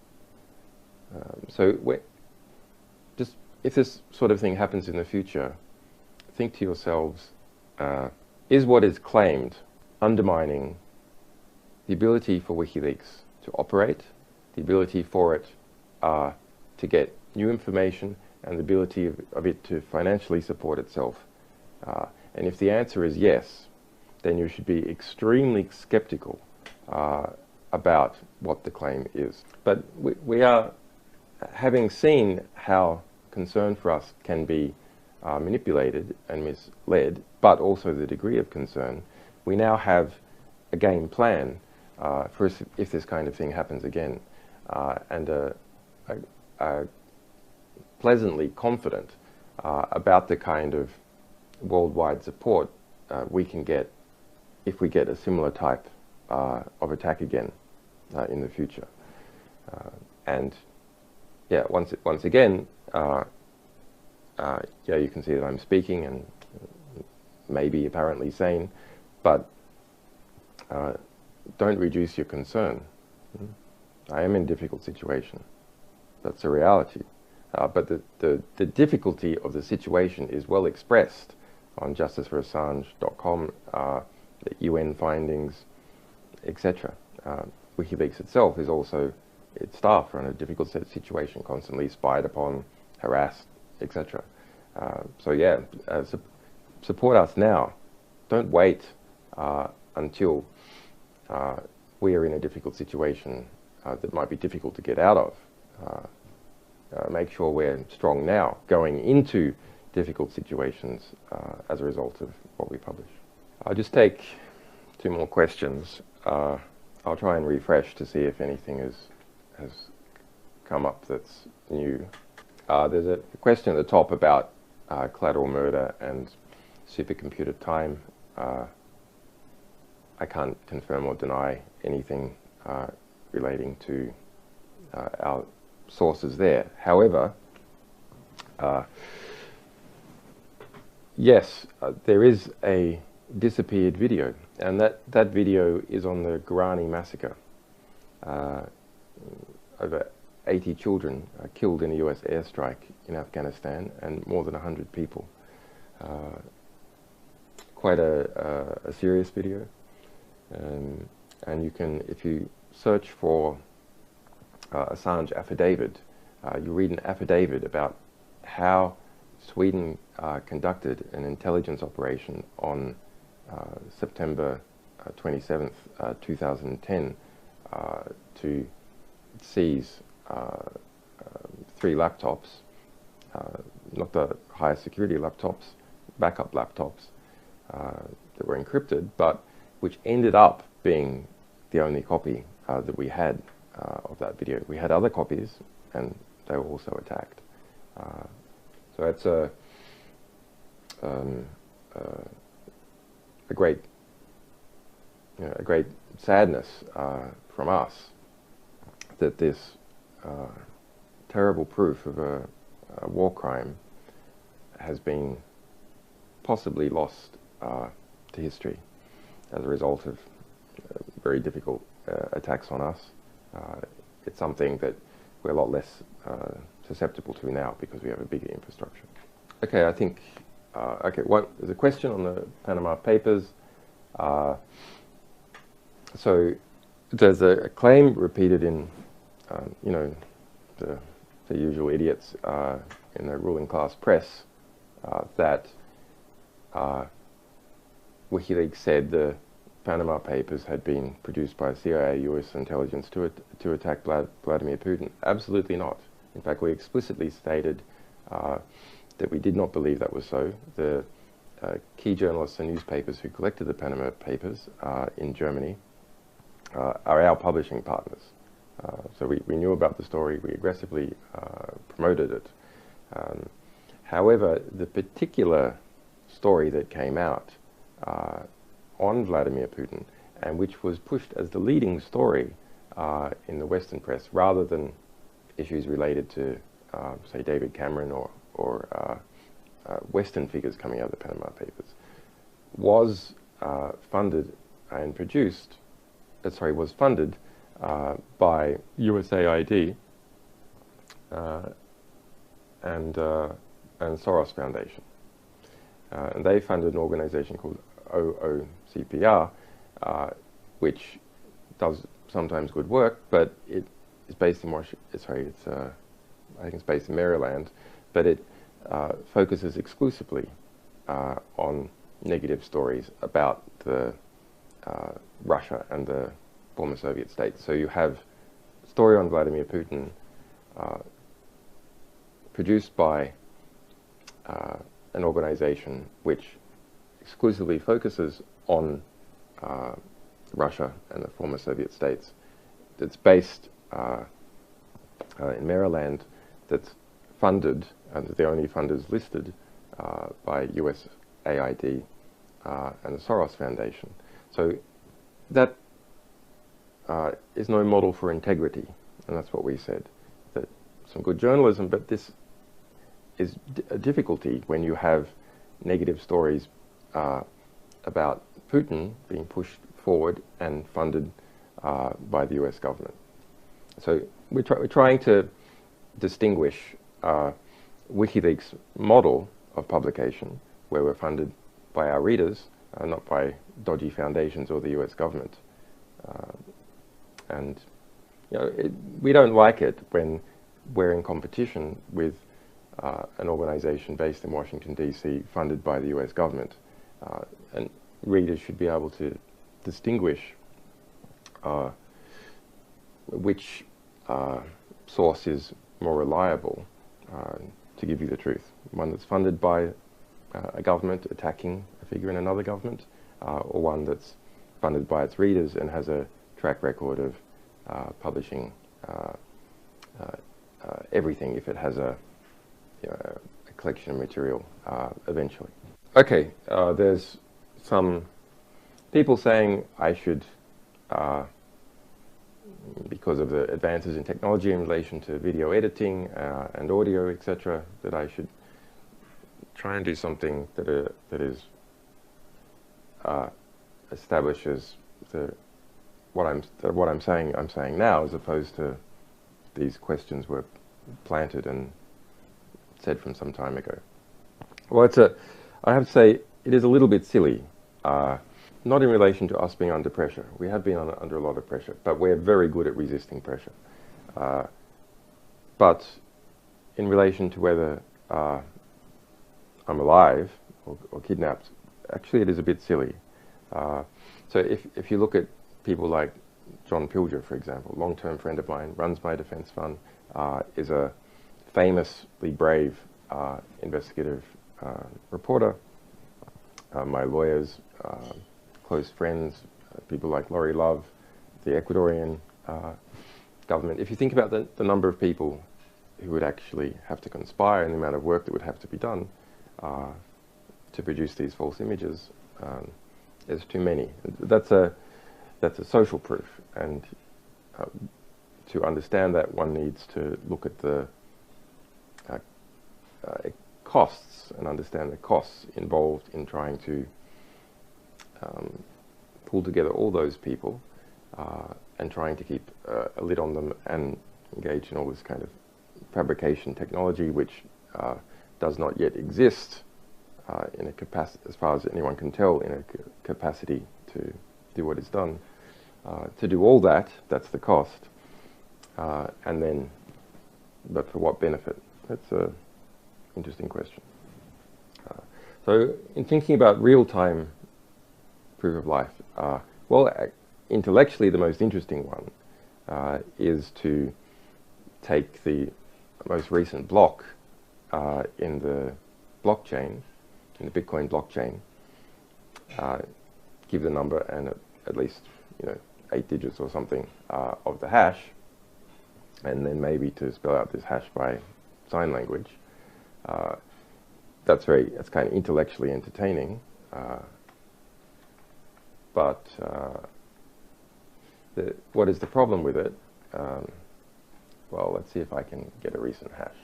So just if this sort of thing happens in the future, think to yourselves, is what is claimed undermining the ability for WikiLeaks to operate, the ability for it to get new information, and the ability of it to financially support itself? And if the answer is yes, then you should be extremely skeptical about what the claim is. But we are, having seen how concern for us can be manipulated and misled, but also the degree of concern, we now have a game plan for if this kind of thing happens again, and pleasantly confident about the kind of worldwide support we can get if we get a similar type of attack again in the future. And yeah, once again, yeah, you can see that I'm speaking and maybe apparently sane, but don't reduce your concern. I am in a difficult situation. That's a reality. But the difficulty of the situation is well expressed on justiceforassange.com, the UN findings, etc. WikiLeaks itself is also, its staff are in a difficult situation, constantly spied upon, harassed, etc. So yeah, support us now. Don't wait until we are in a difficult situation that might be difficult to get out of. Make sure we're strong now, going into difficult situations as a result of what we publish. I'll just take 2 more questions. I'll try and refresh to see if anything has come up that's new. There's a question at the top about collateral murder and supercomputer time. I can't confirm or deny anything relating to our sources there. However, yes, there is a disappeared video, and that video is on the Guarani massacre. Over 80 children killed in a US airstrike in Afghanistan, and more than 100 people. Quite a serious video, and you can, if you search for Assange affidavit, you read an affidavit about how Sweden conducted an intelligence operation on September 27th, 2010 to seize 3 laptops, not the highest security laptops, backup laptops that were encrypted, but which ended up being the only copy that we had of that video. We had other copies, and they were also attacked. So it's a great, a great sadness from us that this terrible proof of a war crime has been possibly lost to history as a result of very difficult attacks on us. It's something that we're a lot less susceptible to now because we have a bigger infrastructure. Okay, I think, okay, there's a question on the Panama Papers. So there's a claim repeated in, you know, the usual idiots in the ruling class press that WikiLeaks said the Panama Papers had been produced by CIA, US intelligence to attack Vladimir Putin. Absolutely not. In fact, we explicitly stated that we did not believe that was so. The key journalists and newspapers who collected the Panama Papers in Germany are our publishing partners. So we knew about the story, we aggressively promoted it. However, the particular story that came out on Vladimir Putin, and which was pushed as the leading story in the Western press, rather than issues related to, say, David Cameron or Western figures coming out of the Panama Papers, was funded and produced, was funded by USAID and Soros Foundation. And they funded an organization called OOCPR, which does sometimes good work, but it is based in Washington. I think it's based in Maryland, but it focuses exclusively on negative stories about the Russia and the former Soviet states. So you have a story on Vladimir Putin produced by an organization which exclusively focuses on Russia and the former Soviet states, that's based in Maryland, that's funded, and the only funders listed by USAID and the Soros Foundation. So that is no model for integrity. And that's what we said, that some good journalism, but this is a difficulty when you have negative stories about Putin being pushed forward and funded by the US government. So we're trying to distinguish WikiLeaks' model of publication, where we're funded by our readers, not by dodgy foundations or the US government. And you know, we don't like it when we're in competition with an organization based in Washington, D.C., funded by the US government. And readers should be able to distinguish which source is more reliable to give you the truth. One that's funded by a government attacking a figure in another government, or one that's funded by its readers and has a track record of publishing everything if it has a collection of material eventually. Okay, there's some people saying I should, because of the advances in technology in relation to video editing and audio, etc., that I should try and do something that is establishes what I'm saying now, as opposed to these questions were planted and said from some time ago. Well, I have to say, it is a little bit silly. Not in relation to us being under pressure. We have been under a lot of pressure, but we're very good at resisting pressure. But in relation to whether I'm alive or kidnapped, actually it is a bit silly. So if you look at people like John Pilger, for example, long-term friend of mine, runs my defense fund, is a famously brave investigative reporter. My lawyers, close friends, people like Laurie Love, the Ecuadorian government. If you think about the number of people who would actually have to conspire and the amount of work that would have to be done to produce these false images, there's too many. That's a social proof, and to understand that, one needs to look at the costs and understand the costs involved in trying to pull together all those people and trying to keep a lid on them and engage in all this kind of fabrication technology, which does not yet exist in a capacity, as far as anyone can tell, in a capacity to do what is done. To do all that, that's the cost. And then, but for what benefit? That's an interesting question. So in thinking about real-time proof of life, well, intellectually the most interesting one is to take the most recent block in the blockchain, in the Bitcoin blockchain, give the number and at least 8 digits or something of the hash, and then maybe to spell out this hash by sign language. That's kind of intellectually entertaining, but what is the problem with it? Well, let's see if I can get a recent hash.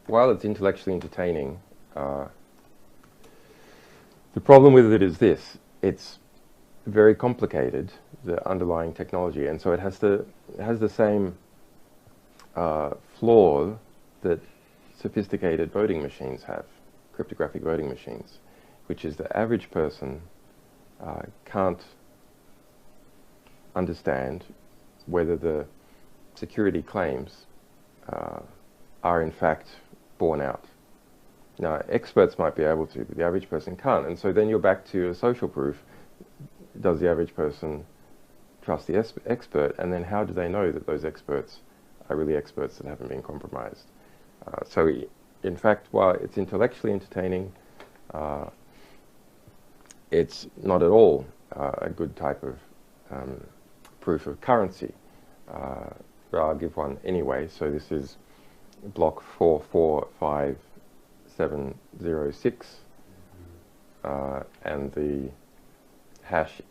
While it's intellectually entertaining, the problem with it is this: it's very complicated, the underlying technology, and so it has the same flaw that sophisticated voting machines have, cryptographic voting machines, which is the average person can't understand whether the security claims are in fact borne out. Now, experts might be able to, but the average person can't, and so then you're back to a social proof. Does the average person trust the expert, and then how do they know that those experts are really experts that haven't been compromised? So in fact, while it's intellectually entertaining, it's not at all a good type of proof of currency. But I'll give one anyway. So this is block 445706, and the hash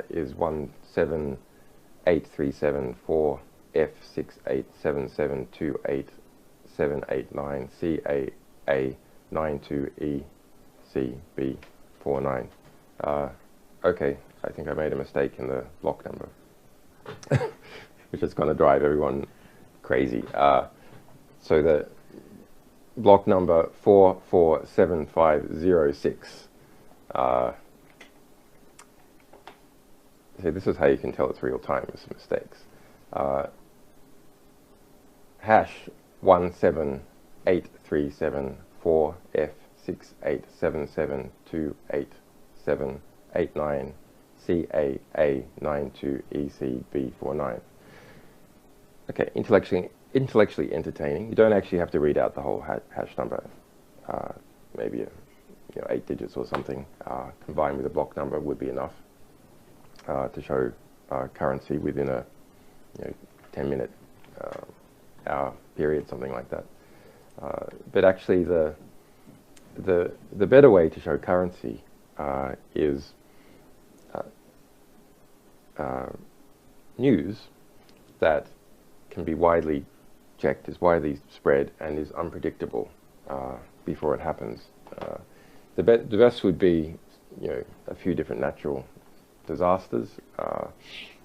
is 1783748. F68772879CAA92ECB49. Okay, I think I made a mistake in the block number, which is going to drive everyone crazy. So the block number 447506. See, this is how you can tell it's real time with some mistakes. Hash 178374868772879CAA92ECB49. Okay, intellectually entertaining. You don't actually have to read out the whole hash number. Maybe 8 digits or something combined with a block number would be enough to show currency within a 10-minute hour period, something like that. But actually, the better way to show currency is news that can be widely checked, is widely spread, and is unpredictable before it happens. The best would be, a few different natural disasters,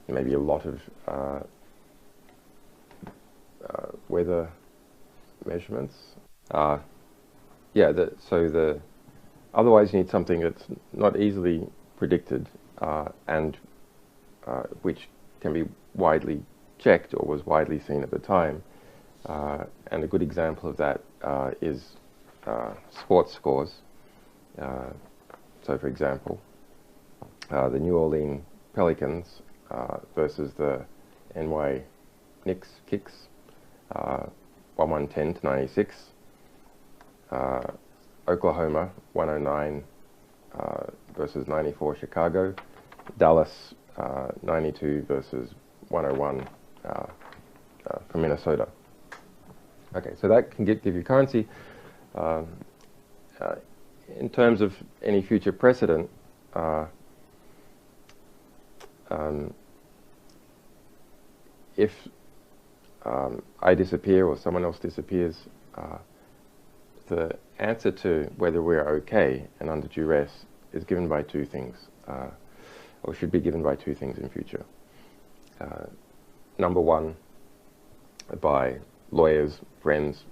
maybe a lot of weather measurements. Otherwise you need something that's not easily predicted and which can be widely checked or was widely seen at the time. And a good example of that is sports scores. So for example, the New Orleans Pelicans versus the NY Knicks, 110-96. Oklahoma 109 versus 94 Chicago. Dallas 92 versus 101 for Minnesota. Okay, so that can give you currency. In terms of any future precedent, if I disappear or someone else disappears, the answer to whether we're okay and under duress is given by two things, or should be given by two things in future. Number one, by lawyers, friends,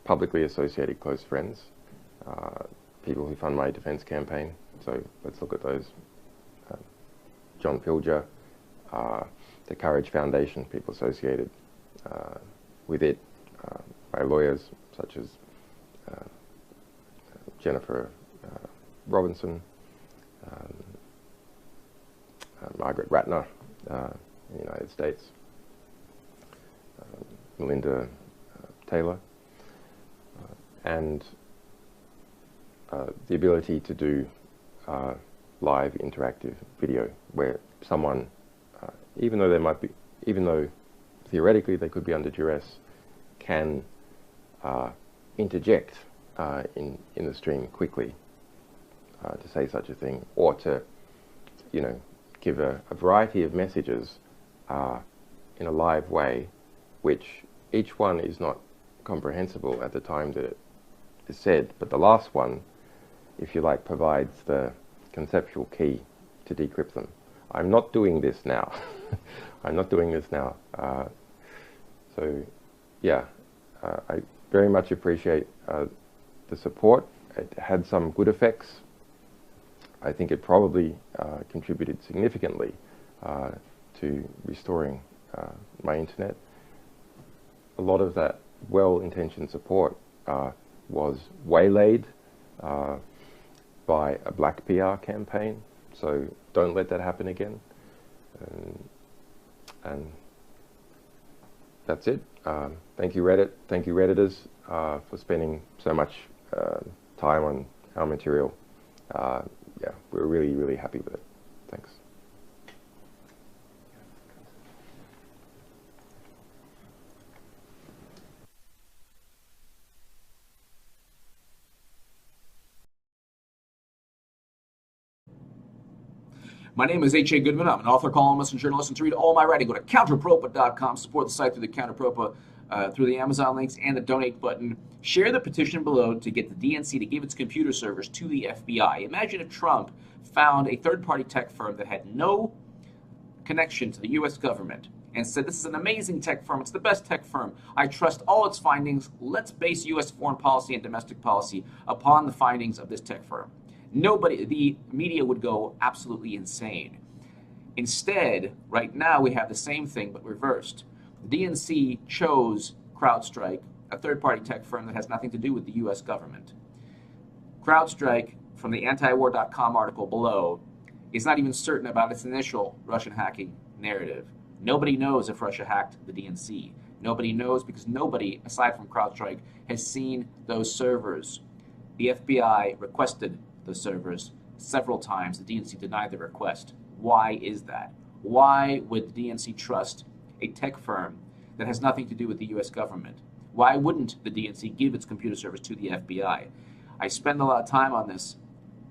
publicly associated close friends, people who fund my defense campaign. So let's look at those. John Pilger, the Courage Foundation, people associated with it, by lawyers such as Jennifer Robinson, Margaret Ratner in the United States, Melinda Taylor, and the ability to do live interactive video where someone, even though theoretically they could be under duress, can interject in the stream quickly to say such a thing, or to give a variety of messages in a live way, which each one is not comprehensible at the time that it is said, but the last one, if you like, provides the conceptual key to decrypt them. I'm not doing this now. I'm not doing this now. So yeah, I very much appreciate the support. It had some good effects. I think it probably contributed significantly to restoring my internet. A lot of that well-intentioned support was waylaid by a black PR campaign, so don't let that happen again. And that's it. Thank you, Reddit. Thank you, Redditors, for spending so much time on our material. Yeah, we're really, really happy with it. Thanks. My name is H.A. Goodman. I'm an author, columnist, and journalist. And to read all my writing, go to counterpropa.com. Support the site through the Counterpropa, through the Amazon links and the donate button. Share the petition below to get the DNC to give its computer servers to the FBI. Imagine if Trump found a third-party tech firm that had no connection to the U.S. government and said, this is an amazing tech firm. It's the best tech firm. I trust all its findings. Let's base U.S. foreign policy and domestic policy upon the findings of this tech firm. The media would go absolutely insane. Instead, right now we have the same thing but reversed. The DNC chose CrowdStrike, a third-party tech firm that has nothing to do with the U.S. government. CrowdStrike, from the antiwar.com article below, is not even certain about its initial Russian hacking narrative. Nobody knows if Russia hacked the DNC. Nobody knows because nobody, aside from CrowdStrike, has seen those servers. The FBI requested the servers several times. The DNC denied the request. Why is that? Why would the DNC trust a tech firm that has nothing to do with the U.S. government? Why wouldn't the DNC give its computer servers to the FBI? I spend a lot of time on this.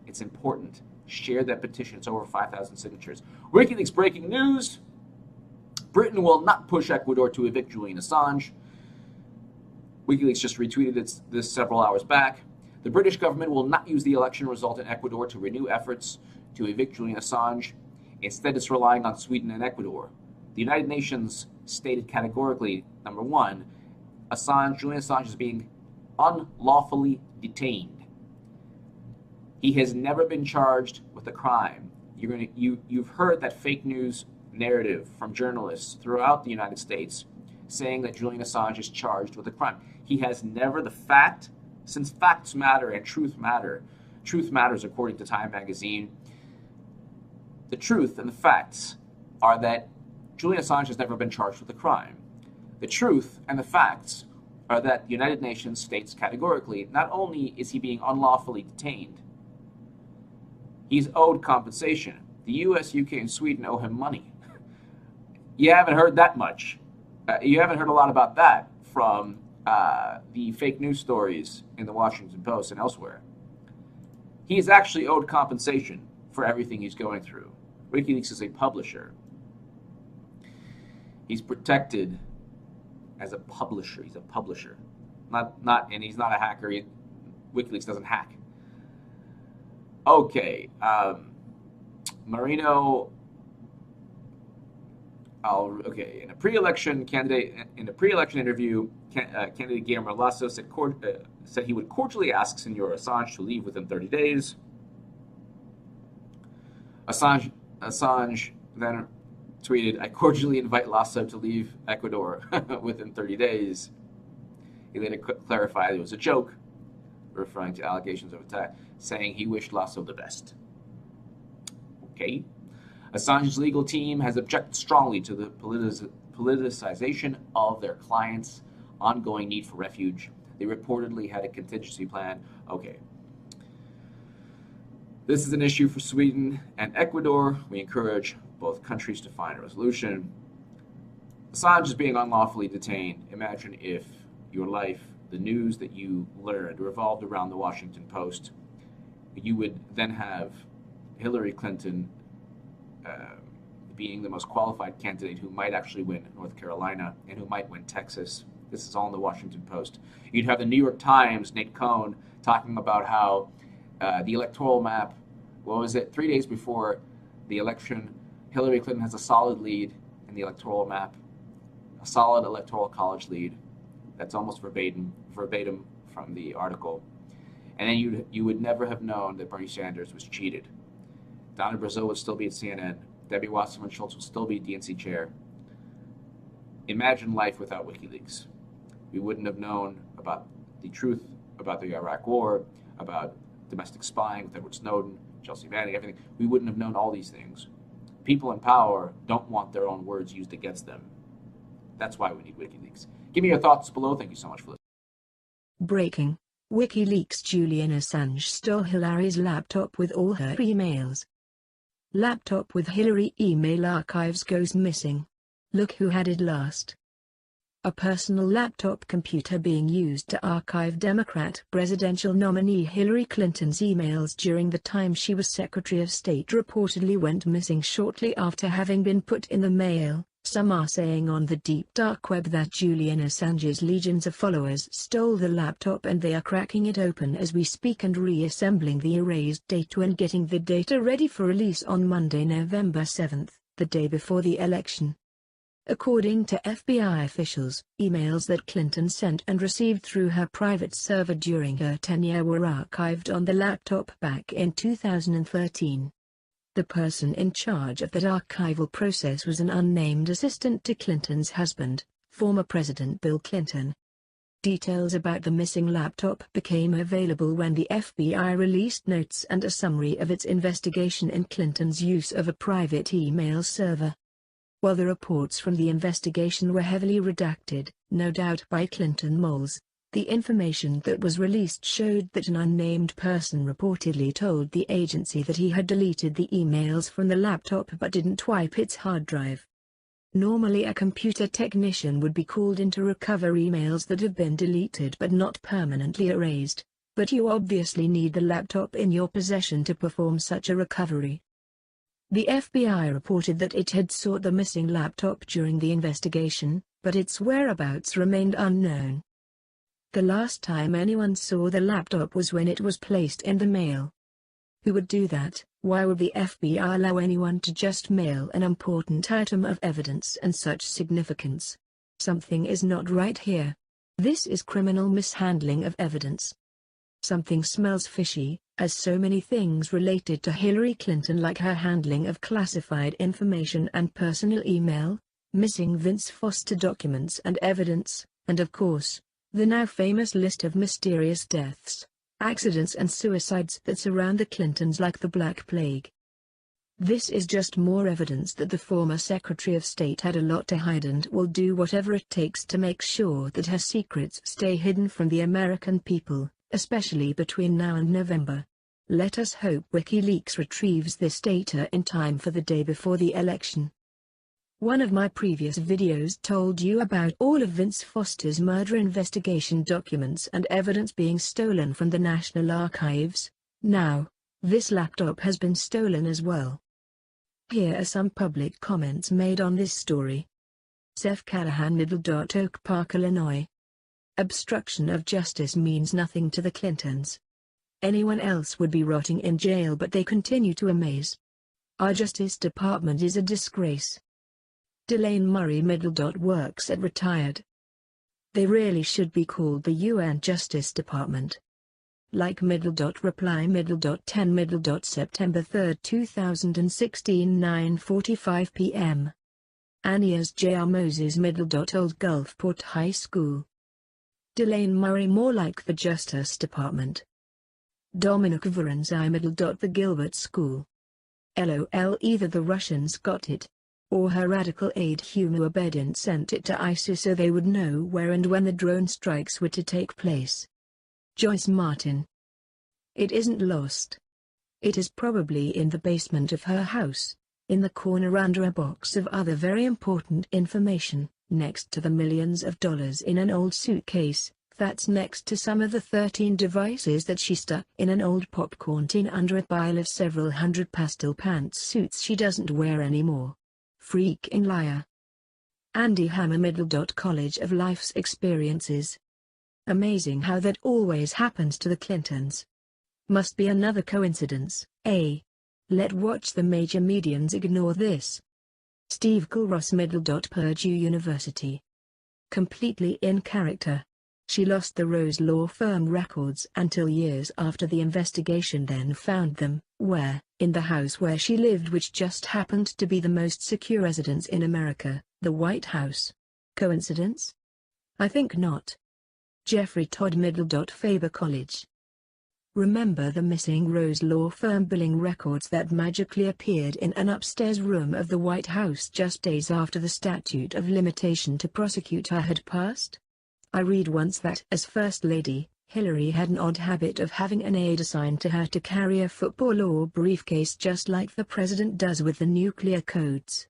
It's important. Share that petition. It's over 5,000 signatures. WikiLeaks breaking news. Britain will not push Ecuador to evict Julian Assange. WikiLeaks just retweeted this several hours back. The British government will not use the election result in Ecuador to renew efforts to evict Julian Assange. Instead, it's relying on Sweden and Ecuador. The United Nations stated categorically, number one, Julian Assange is being unlawfully detained. He has never been charged with a crime. You've heard that fake news narrative from journalists throughout the United States saying that Julian Assange is charged with a crime. He has never, since facts matter and truth matters according to Time magazine, the truth and the facts are that Julian Assange has never been charged with a crime. The truth and the facts are that the United Nations states categorically, not only is he being unlawfully detained, he's owed compensation. The US, UK, and Sweden owe him money. You haven't heard that much. You haven't heard a lot about that from the fake news stories in the Washington Post and elsewhere. He is actually owed compensation for everything he's going through. WikiLeaks is a publisher. He's protected as a publisher. He's a publisher. And he's not a hacker. WikiLeaks doesn't hack. Okay. Marino. In a pre-election interview, candidate Guillermo Lasso said he would cordially ask Senor Assange to leave within 30 days. Assange then tweeted, "I cordially invite Lasso to leave Ecuador within 30 days." He later clarified it was a joke, referring to allegations of attack, saying he wished Lasso the best. Okay. Assange's legal team has objected strongly to the politicization of their clients' ongoing need for refuge. They reportedly had a contingency plan. Okay. This is an issue for Sweden and Ecuador. We encourage both countries to find a resolution. Assange is being unlawfully detained. Imagine if your life, the news that you learned, revolved around the Washington Post. You would then have Hillary Clinton being the most qualified candidate who might actually win North Carolina and who might win Texas. This is all in the Washington Post. You'd have the New York Times, Nate Cohn, talking about how the electoral map, 3 days before the election, Hillary Clinton has a solid lead in the electoral map, a solid electoral college lead. That's almost verbatim from the article. And then you would never have known that Bernie Sanders was cheated. Donna Brazile would still be at CNN. Debbie Wasserman Schultz would still be DNC chair. Imagine life without WikiLeaks. We wouldn't have known about the truth about the Iraq War, about domestic spying with Edward Snowden, Chelsea Manning, everything. We wouldn't have known all these things. People in power don't want their own words used against them. That's why we need WikiLeaks. Give me your thoughts below. Thank you so much for listening. Breaking. WikiLeaks: Julian Assange stole Hillary's laptop with all her emails. Laptop with Hillary email archives goes missing. Look who had it last. a personal laptop computer being used to archive Democrat presidential nominee Hillary Clinton's emails during the time she was Secretary of State, reportedly went missing shortly after having been put in the mail. Some are saying on the deep dark web that Julian Assange's legions of followers stole the laptop and they are cracking it open as we speak and reassembling the erased data and getting the data ready for release on Monday, November 7th, the day before the election. According to FBI officials, emails that Clinton sent and received through her private server during her tenure were archived on the laptop back in 2013. The person in charge of that archival process was an unnamed assistant to Clinton's husband, former President Bill Clinton. Details about the missing laptop became available when the FBI released notes and a summary of its investigation in Clinton's use of a private email server. While the reports from the investigation were heavily redacted, no doubt by Clinton moles, the information that was released showed that an unnamed person reportedly told the agency that he had deleted the emails from the laptop but didn't wipe its hard drive. Normally a computer technician would be called in to recover emails that have been deleted but not permanently erased, but you obviously need the laptop in your possession to perform such a recovery. The FBI reported that it had sought the missing laptop during the investigation, but its whereabouts remained unknown. The last time anyone saw the laptop was when it was placed in the mail. Who would do that? Why would the FBI allow anyone to just mail an important item of evidence and such significance? Something is not right here. This is criminal mishandling of evidence. Something smells fishy, as so many things related to Hillary Clinton, like her handling of classified information and personal email, missing Vince Foster documents and evidence, and of course, the now famous list of mysterious deaths, accidents and suicides that surround the Clintons like the Black Plague. This is just more evidence that the former Secretary of State had a lot to hide and will do whatever it takes to make sure that her secrets stay hidden from the American people, especially between now and November. Let us hope WikiLeaks retrieves this data in time for the day before the election. One of my previous videos told you about all of Vince Foster's murder investigation documents and evidence being stolen from the National Archives. Now, this laptop has been stolen as well. Here are some public comments made on this story. Seth Callahan, Oak Park, Illinois. Obstruction of justice means nothing to the Clintons. Anyone else would be rotting in jail, but they continue to amaze. Our Justice Department is a disgrace. Delane Murray, works at retired. They really should be called the UN Justice Department. Like reply 10 September 3, 2016 9:45 p.m. Anias J.R. Moses Old Gulfport High School. Delane Murray, more like the Justice Department. Dominic Varanzai the Gilbert School. LOL, either the Russians got it, or her radical aide Huma Abedin sent it to ISIS so they would know where and when the drone strikes were to take place. Joyce Martin. It isn't lost. It is probably in the basement of her house, in the corner under a box of other very important information, next to the millions of dollars in an old suitcase, that's next to some of the 13 devices that she stuck in an old popcorn tin under a pile of several hundred pastel pantsuits she doesn't wear anymore. Freaking liar. Andy Hammer, College of Life's Experiences. Amazing how that always happens to the Clintons. Must be another coincidence, eh? Let watch the major medians ignore this. Steve Kulross, Purdue University. Completely in character. She lost the Rose Law Firm records until years after the investigation, then found them, where? In the house where she lived, which just happened to be the most secure residence in America, the White House. Coincidence? I think not. Jeffrey Todd, Faber College. Remember the missing Rose Law Firm billing records that magically appeared in an upstairs room of the White House just days after the statute of limitation to prosecute her had passed? I read once that, as First Lady, Hillary had an odd habit of having an aide assigned to her to carry a football or briefcase just like the president does with the nuclear codes.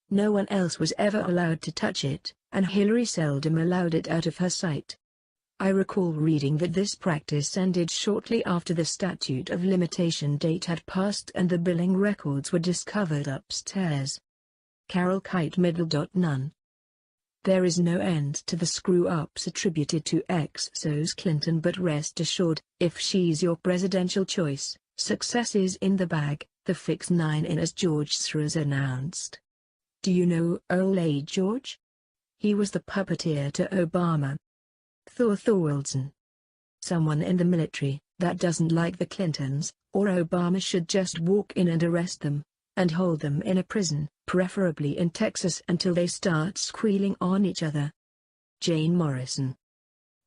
No one else was ever allowed to touch it, and Hillary seldom allowed it out of her sight. I recall reading that this practice ended shortly after the statute of limitation date had passed and the billing records were discovered upstairs. Carol Kite None. There is no end to the screw-ups attributed to ex-Sos Clinton, but rest assured, if she's your presidential choice, success is in the bag, the fix 9 in as George Soros announced. Do you know old George? He was the puppeteer to Obama. Thor Thorwaldsen. Someone in the military that doesn't like the Clintons, or Obama, should just walk in and arrest them, and hold them in a prison, preferably in Texas, until they start squealing on each other. Jane Morrison.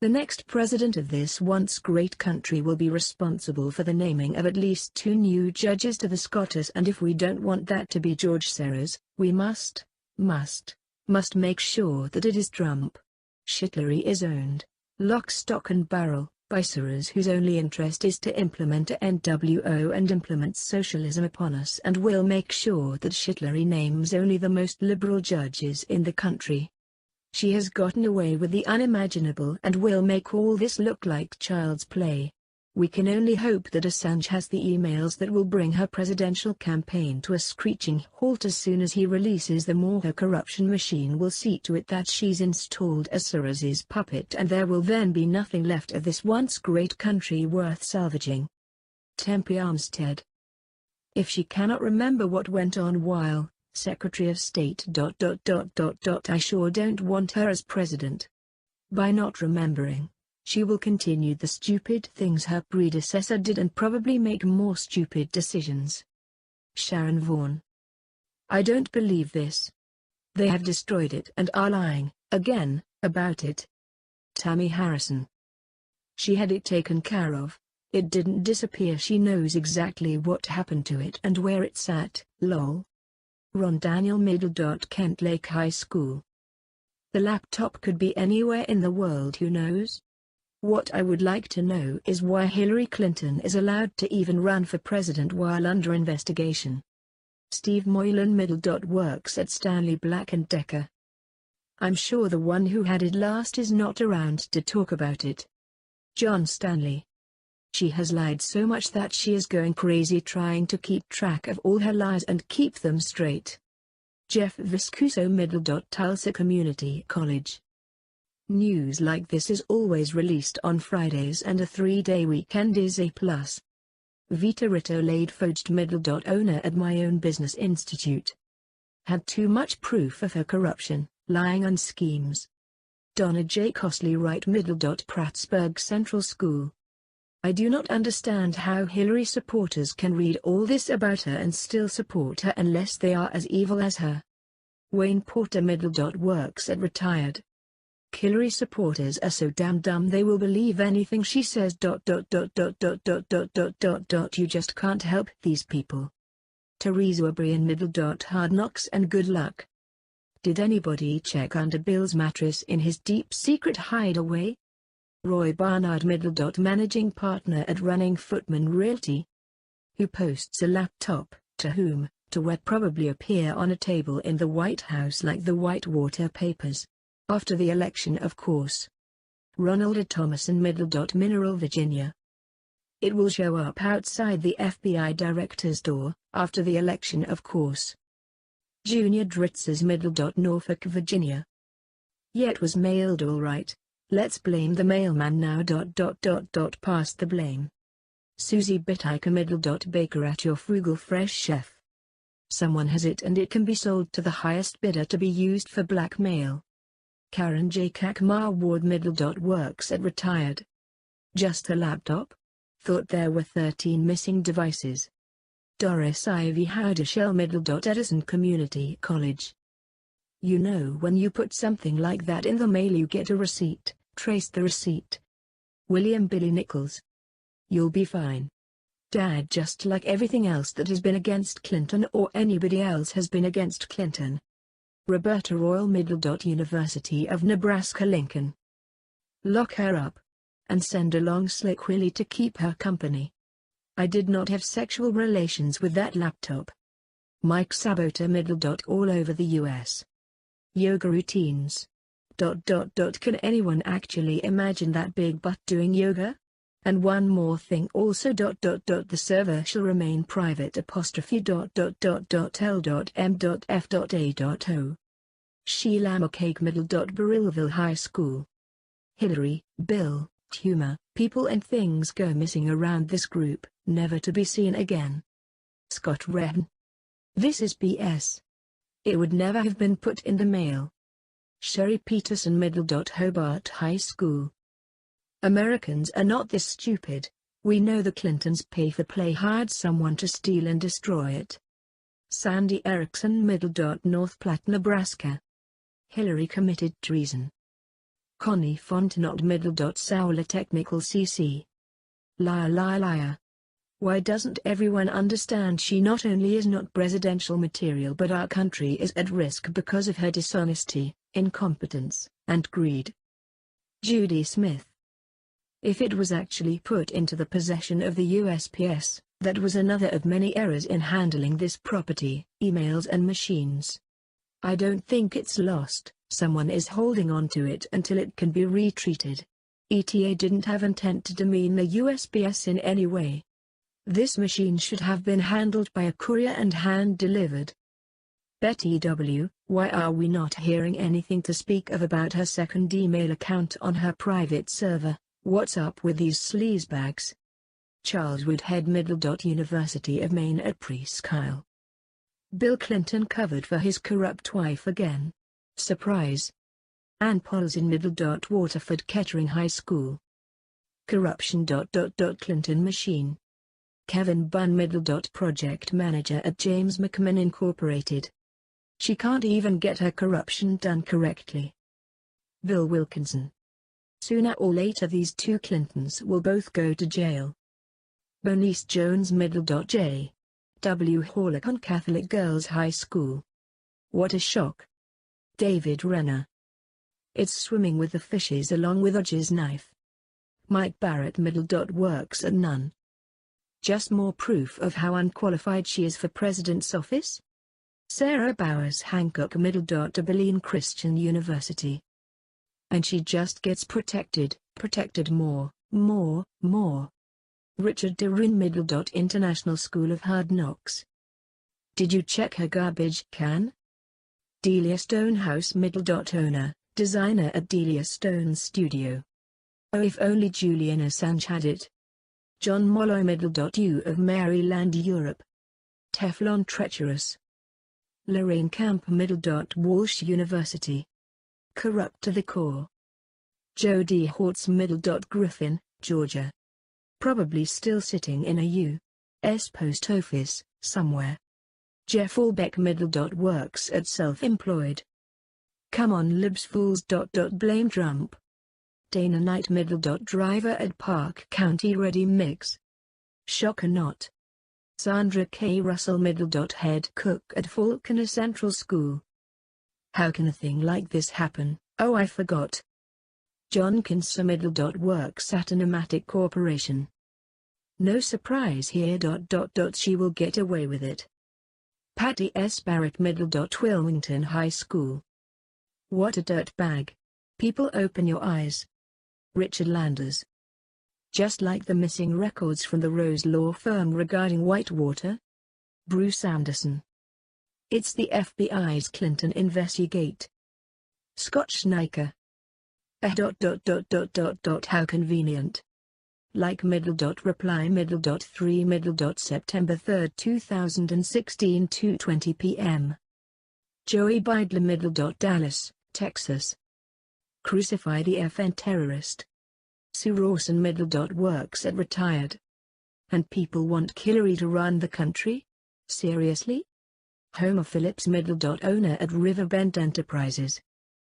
The next president of this once great country will be responsible for the naming of at least 2 new judges to the SCOTUS, and if we don't want that to be George Soros, we must make sure that it is Trump. Shitlery is owned, lock, stock and barrel, by Soros, whose only interest is to implement a NWO and implement socialism upon us, and will make sure that Shitlery names only the most liberal judges in the country. She has gotten away with the unimaginable and will make all this look like child's play. We can only hope that Assange has the emails that will bring her presidential campaign to a screeching halt as soon as he releases them, or her corruption machine will see to it that she's installed as Soros's puppet, and there will then be nothing left of this once great country worth salvaging. Tempe Armstead. If she cannot remember what went on while Secretary of State ... I sure don't want her as president. By not remembering, she will continue the stupid things her predecessor did and probably make more stupid decisions. Sharon Vaughn. I don't believe this. They have destroyed it and are lying, again, about it. Tammy Harrison. She had it taken care of. It didn't disappear. She knows exactly what happened to it and where it's at, lol. Ron Daniel Middle. Kent Lake High School. The laptop could be anywhere in the world, who knows? What I would like to know is why Hillary Clinton is allowed to even run for president while under investigation. Steve Moylan Middle. Works at Stanley Black & Decker. I'm sure the one who had it last is not around to talk about it. John Stanley. She has lied so much that she is going crazy trying to keep track of all her lies and keep them straight. Jeff Viscuso Middle. Tulsa Community College. News like this is always released on Fridays and a 3-day weekend is a plus. Vita Rito Lade Foged Middle. Owner at My Own Business Institute. Had too much proof of her corruption, lying and schemes. Donna J. Costley Wright Middle. Prattsburg Central School. I do not understand how Hillary supporters can read all this about her and still support her unless they are as evil as her. Wayne Porter Middle. Works at Retired. Hillary supporters are so damn dumb they will believe anything she says. You just can't help these people. Teresa O'Brien Middle. Hard knocks and good luck. Did anybody check under Bill's mattress in his deep secret hideaway? Roy Barnard Middle. Managing partner at Running Footman Realty. Who posts a laptop, to whom, to where probably appear on a table in the White House like the Whitewater Papers. After the election, of course. Ronald A. Thomason Middle. Mineral Virginia. It will show up outside the FBI director's door, after the election, of course. Junior Dritzes Middle. Norfolk, Virginia. Yet was mailed all right. Let's blame the mailman now. Pass the blame. Susie Bittiker Middle. Baker at your frugal fresh chef. Someone has it and it can be sold to the highest bidder to be used for blackmail. Karen J. Kakmar Ward Middle. Works at Retired. Just a laptop? Thought there were 13 missing devices. Doris Ivy Howdeshell Middle. Edison Community College. You know, when you put something like that in the mail you get a receipt. Trace the receipt. William Billy Nichols. You'll be fine. Dad, just like everything else that has been against Clinton or anybody else has been against Clinton. Roberta Royal Middle. University of Nebraska-Lincoln. Lock her up. And send along Slick Willie to keep her company. I did not have sexual relations with that laptop. Mike Sabota Middle. All over the U.S. Yoga routines. Can anyone actually imagine that big butt doing yoga? And one more thing also. The server shall remain private. L.M.F.A.O. Sheila McCaig Middle. Burrillville High School. Hillary, Bill, Tumor, people and things go missing around this group, never to be seen again. Scott Wren. This is BS. It would never have been put in the mail. Sherry Peterson Middle. Hobart High School. Americans are not this stupid. We know the Clintons pay for play hired someone to steal and destroy it. Sandy Erickson Middle. North Platte, Nebraska. Hillary committed treason. Connie Fontenot Middle. Sowler Technical CC. Liar, liar, liar. Why doesn't everyone understand she not only is not presidential material but our country is at risk because of her dishonesty, incompetence, and greed? Judy Smith. If it was actually put into the possession of the USPS, that was another of many errors in handling this property, emails and machines. I don't think it's lost, someone is holding on to it until it can be retreated. ETA didn't have intent to demean the USPS in any way. This machine should have been handled by a courier and hand-delivered. Betty W., why are we not hearing anything to speak of about her second email account on her private server? What's up with these sleazebags? Charles Woodhead Middle. University of Maine at Presqu'Isle. Bill Clinton covered for his corrupt wife again. Surprise. Ann Pauls in Middle. Waterford Kettering High School. Corruption. Clinton machine. Kevin Bunn Middle. Project manager at James McMahon Incorporated. She can't even get her corruption done correctly. Bill Wilkinson. Sooner or later these two Clintons will both go to jail. Bernice Jones Middle. J. W. Horlicon Catholic Girls High School. What a shock. David Renner. It's swimming with the fishes along with Odge's knife. Mike Barrett Middle. Works at none. Just more proof of how unqualified she is for president's office? Sarah Bowers Hancock Middle. Abilene Christian University. And she just gets protected more. Richard Derun Middle. International School of Hard Knocks. Did you check her garbage can? Delia Stonehouse Middle. Owner, designer at Delia Stone Studio. Oh, if only Julian Assange had it. John Mollo Middle. U of Maryland, Europe. Teflon treacherous. Lorraine Camp Middle. Walsh University. Corrupt to the core. Jody Hortz Middle. Griffin, Georgia. Probably still sitting in a U.S. post office, somewhere. Jeff Allbeck Middle. Works at Self-Employed. Come on libs fools. Blame Trump. Dana Knight Middle. Driver at Park County Ready Mix. Shock or not. Sandra K. Russell Middle. Head cook at Falconer Central School. How can a thing like this happen? Oh, I forgot. John Kinser Middle. Works at a pneumatic corporation. No surprise here. She will get away with it. Patty S. Barrett Middle. Wilmington High School. What a dirtbag. People open your eyes. Richard Landers. Just like the missing records from the Rose Law Firm regarding Whitewater. Bruce Anderson. It's the FBI's Clinton investigate. Scott Schniker. How convenient. Like Middle. Reply Middle. 3 Middle. September 3, 2016 2:20 p.m. Joey Beidler Middle. Dallas, Texas. Crucify the FN terrorist. Sue Rawson Middle. Works at retired. And people want Hillary to run the country? Seriously? Homer Phillips Middle. Owner at Riverbend Enterprises.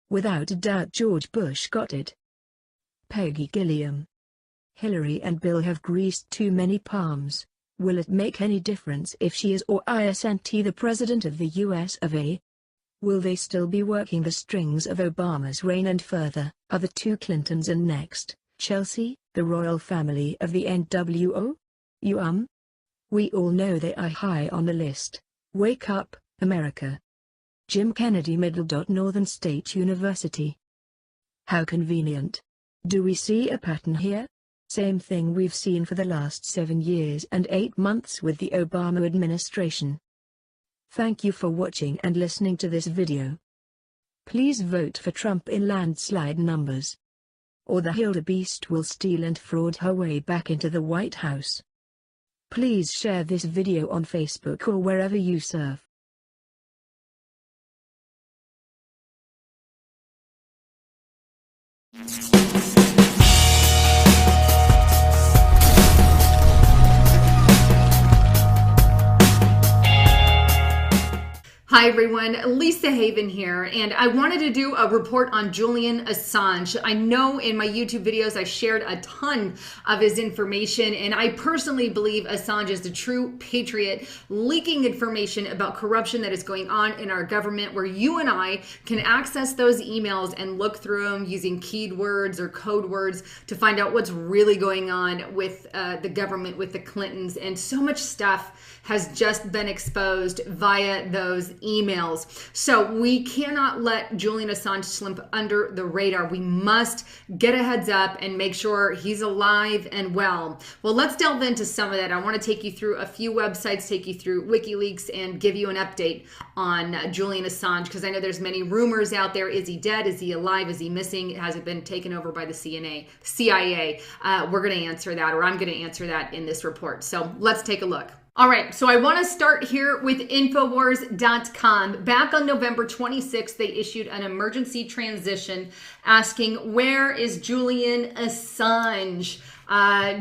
Without a doubt George Bush got it. Peggy Gilliam. Hillary and Bill have greased too many palms. Will it make any difference if she is or isn't the President of the US of A? Will they still be working the strings of Obama's reign? And further, are the two Clintons and next, Chelsea, the royal family of the NWO? We all know they are high on the list. Wake up, America. Jim Kennedy Middle. Northern State University. How convenient. Do we see a pattern here? Same thing we've seen for the last 7 years and 8 months with the Obama administration. Thank you for watching and listening to this video. Please vote for Trump in landslide numbers, or the Hildebeest will steal and fraud her way back into the White House. Please share this video on Facebook or wherever you surf. Hi everyone, Lisa Haven here, and I wanted to do a report on Julian Assange. I know in my YouTube videos I shared a ton of his information, and I personally believe Assange is the true patriot, leaking information about corruption that is going on in our government, where you and I can access those emails and look through them using keywords or code words to find out what's really going on with the government, with the Clintons, and so much stuff has just been exposed via those emails. So we cannot let Julian Assange slip under the radar. We must get a heads up and make sure he's alive and well. Well, let's delve into some of that. I want to take you through a few websites, take you through WikiLeaks, and give you an update on Julian Assange, because I know there's many rumors out there. Is he dead? Is he alive? Is he missing? Has it been taken over by the CIA? We're going to answer that, or I'm going to answer that in this report. So let's take a look. All right, so I want to start here with Infowars.com. Back on November 26th, they issued an emergency transition asking, where is Julian Assange?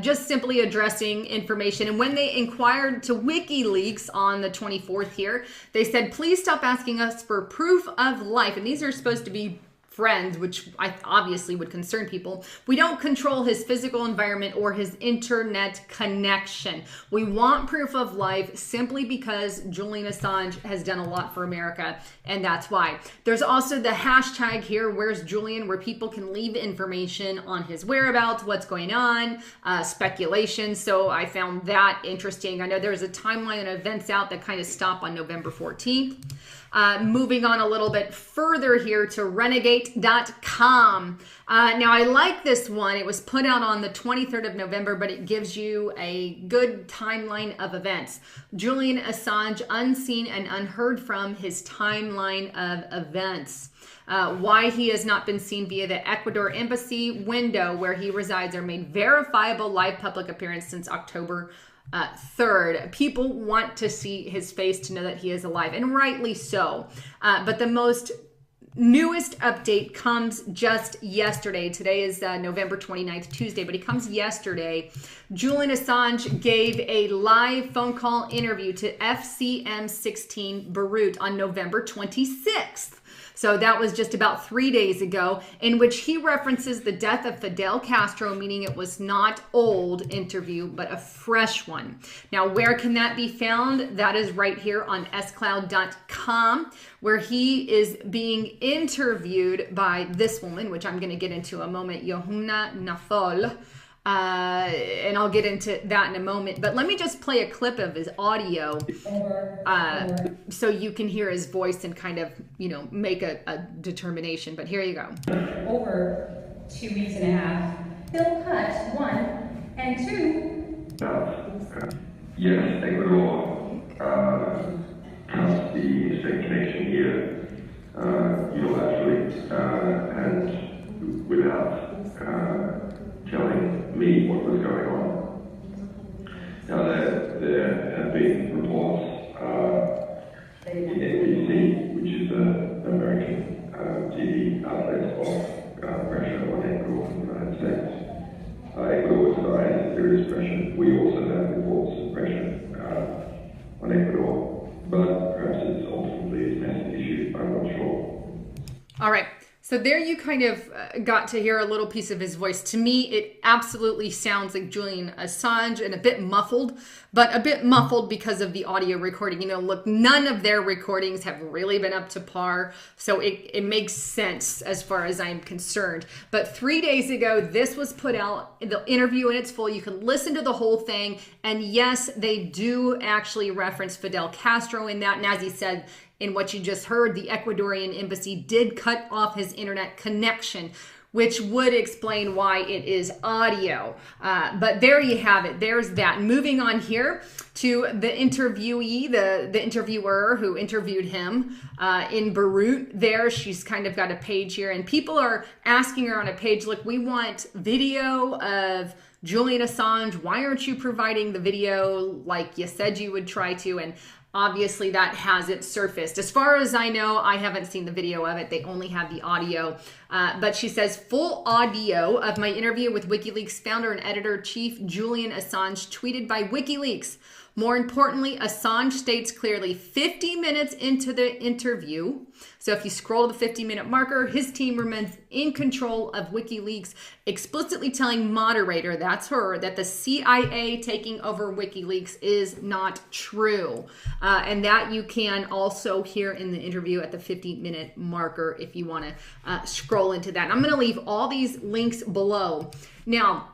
Just simply addressing information. And when they inquired to WikiLeaks on the 24th here, they said, please stop asking us for proof of life. And these are supposed to be friends, which I obviously would concern people. We don't control his physical environment or his internet connection. We want proof of life simply because Julian Assange has done a lot for America, and that's why. There's also the hashtag here, where's Julian, where people can leave information on his whereabouts, what's going on, speculation. So I found that interesting. I know there's a timeline of events out that kind of stop on November 14th. Moving on a little bit further here to Renegade.com. Now, I like this one. It was put out on the 23rd of November, but it gives you a good timeline of events. Julian Assange, unseen and unheard from, his timeline of events. Why he has not been seen via the Ecuador embassy window where he resides, or made verifiable live public appearance since October 3rd. People want to see his face to know that he is alive, and rightly so. But the most newest update comes just yesterday. Today is November 29th, Tuesday, but it comes yesterday. Julian Assange gave a live phone call interview to FCM16 Beirut on November 26th. So that was just about 3 days ago, in which he references the death of Fidel Castro, meaning it was not old interview, but a fresh one. Now, where can that be found? That is right here on scloud.com, where he is being interviewed by this woman, which I'm going to get into a moment, Yohuna Nafol. And I'll get into that in a moment. But let me just play a clip of his audio so you can hear his voice and kind of, make a determination. But here you go. Over 2 weeks and a half. Bill cut, 1, and 2. Yes, Ecuador cuts the state connection here unilaterally and without telling me what was going on. Now there have been reports in NBC, which is the American TV outlet of pressure on Ecuador from the United States. Ecuador denies there is pressure. We also have reports of pressure on Ecuador, but perhaps it's ultimately a messy issue. I'm not sure. All right. So there you kind of got to hear a little piece of his voice. To me, it absolutely sounds like Julian Assange, and a bit muffled, but a bit muffled because of the audio recording. Look, none of their recordings have really been up to par, so it makes sense as far as I'm concerned. But 3 days ago, this was put out, the interview in its full. You can listen to the whole thing, and yes, they do actually reference Fidel Castro in that, and as he said, in what you just heard, the Ecuadorian embassy did cut off his internet connection, which would explain why it is audio. But there you have it. There's that. Moving on here to the interviewee, the interviewer who interviewed him in Beirut. There, she's kind of got a page here, and people are asking her on a page, look, we want video of Julian Assange. Why aren't you providing the video like you said you would try to? And obviously that hasn't surfaced. As far as I know, I haven't seen the video of it. They only have the audio. But she says, full audio of my interview with WikiLeaks founder and editor-chief Julian Assange, tweeted by WikiLeaks. More importantly, Assange states clearly 50 minutes into the interview. So if you scroll to the 50-minute marker, his team remains in control of WikiLeaks, explicitly telling moderator, that's her, that the CIA taking over WikiLeaks is not true. And that you can also hear in the interview at the 50-minute marker if you want to scroll into that. I'm going to leave all these links below. Now,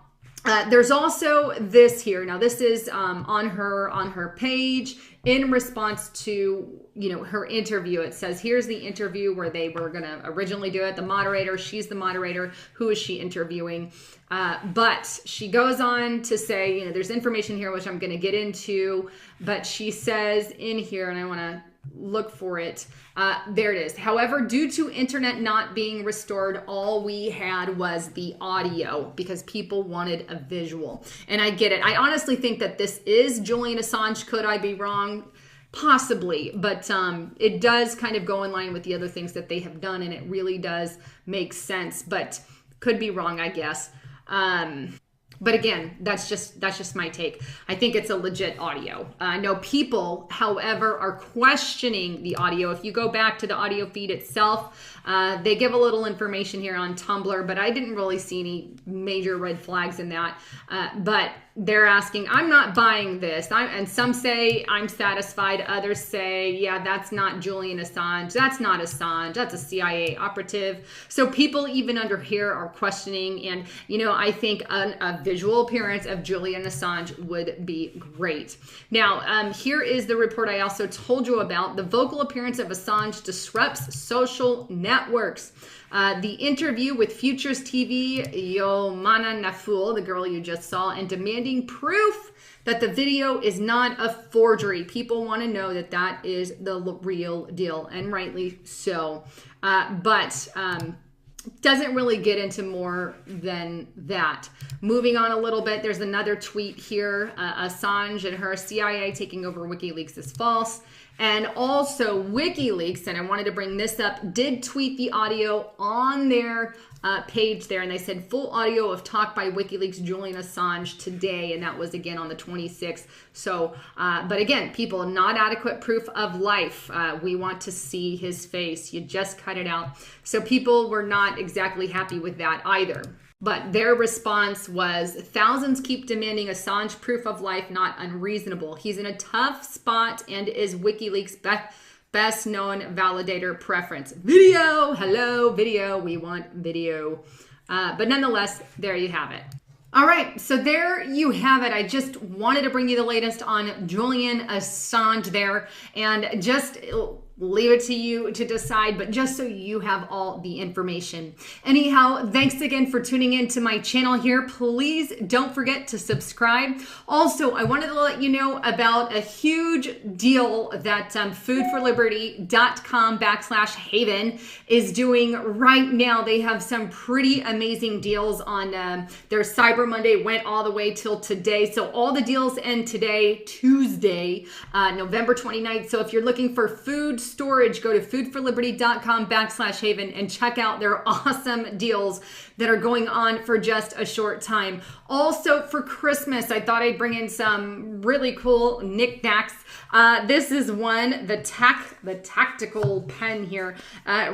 there's also this here. Now, this is on her page in response to, her interview. It says, here's the interview where they were going to originally do it. The moderator, she's the moderator. Who is she interviewing? But she goes on to say, there's information here, which I'm going to get into. But she says in here, and I want to look for it. There it is. However, due to internet not being restored, all we had was the audio because people wanted a visual. And I get it. I honestly think that this is Julian Assange. Could I be wrong? Possibly. But it does kind of go in line with the other things that they have done, and it really does make sense. But could be wrong, I guess. But again, that's just my take. I think it's a legit audio. I know people, however, are questioning the audio. If you go back to the audio feed itself, they give a little information here on Tumblr, but I didn't really see any major red flags in that. But they're asking, I'm not buying this. And some say I'm satisfied. Others say, yeah, that's not Julian Assange. That's not Assange. That's a CIA operative. So people even under here are questioning. And, I think a visual appearance of Julian Assange would be great. Now, here is the report I also told you about. The vocal appearance of Assange disrupts social networks. The interview with Futures TV, Yomana Naful, the girl you just saw, and demanding proof that the video is not a forgery. People want to know that that is the real deal, and rightly so. But doesn't really get into more than that. Moving on a little bit, there's another tweet here. Assange and her CIA taking over WikiLeaks is false. And also WikiLeaks, and I wanted to bring this up, did tweet the audio on their page there. And they said full audio of talk by WikiLeaks Julian Assange today. And that was again on the 26th. So, but again, people, not adequate proof of life. We want to see his face. You just cut it out. So people were not exactly happy with that either. But their response was, thousands keep demanding Assange proof of life, not unreasonable. He's in a tough spot and is WikiLeaks' best known validator preference. Video, hello, video, we want video. But nonetheless, there you have it. All right, so there you have it. I just wanted to bring you the latest on Julian Assange there, and just leave it to you to decide, but just so you have all the information. Anyhow, thanks again for tuning in to my channel here. Please don't forget to subscribe. Also, I wanted to let you know about a huge deal that foodforliberty.com/haven is doing right now. They have some pretty amazing deals on their Cyber Monday, went all the way till today. So all the deals end today, Tuesday, November 29th. So if you're looking for food storage, go to foodforliberty.com/haven and check out their awesome deals that are going on for just a short time. Also for Christmas, I thought I'd bring in some really cool knickknacks. This is one, the tactical pen here.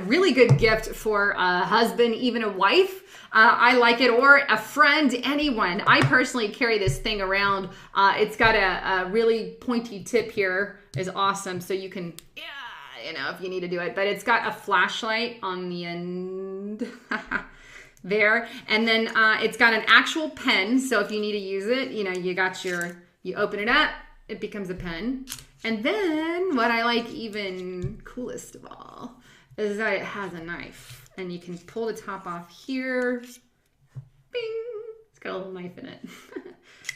Really good gift for a husband, even a wife. I like it, or a friend, anyone. I personally carry this thing around. It's got a really pointy tip here. Is awesome. So you can, if you need to do it, but it's got a flashlight on the end there. And then it's got an actual pen. So if you need to use it, you open it up, it becomes a pen. And then what I like even coolest of all is that it has a knife. and you can pull the top off here. Bing! It's got a little knife in it.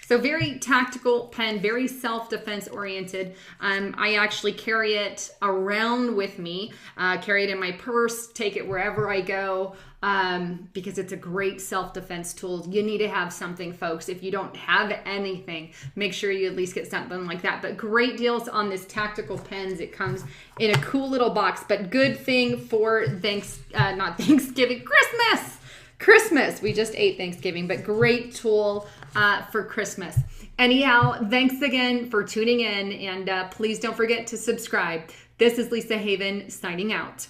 So very tactical pen, very self-defense oriented. I actually carry it around with me, carry it in my purse, take it wherever I go, because it's a great self-defense tool. You need to have something, folks. If you don't have anything, make sure you at least get something like that. But great deals on this tactical pens. It comes in a cool little box, but good thing for not Thanksgiving, Christmas. We just ate Thanksgiving, but great tool for Christmas. Anyhow, thanks again for tuning in, and please don't forget to subscribe. This is Lisa Haven signing out.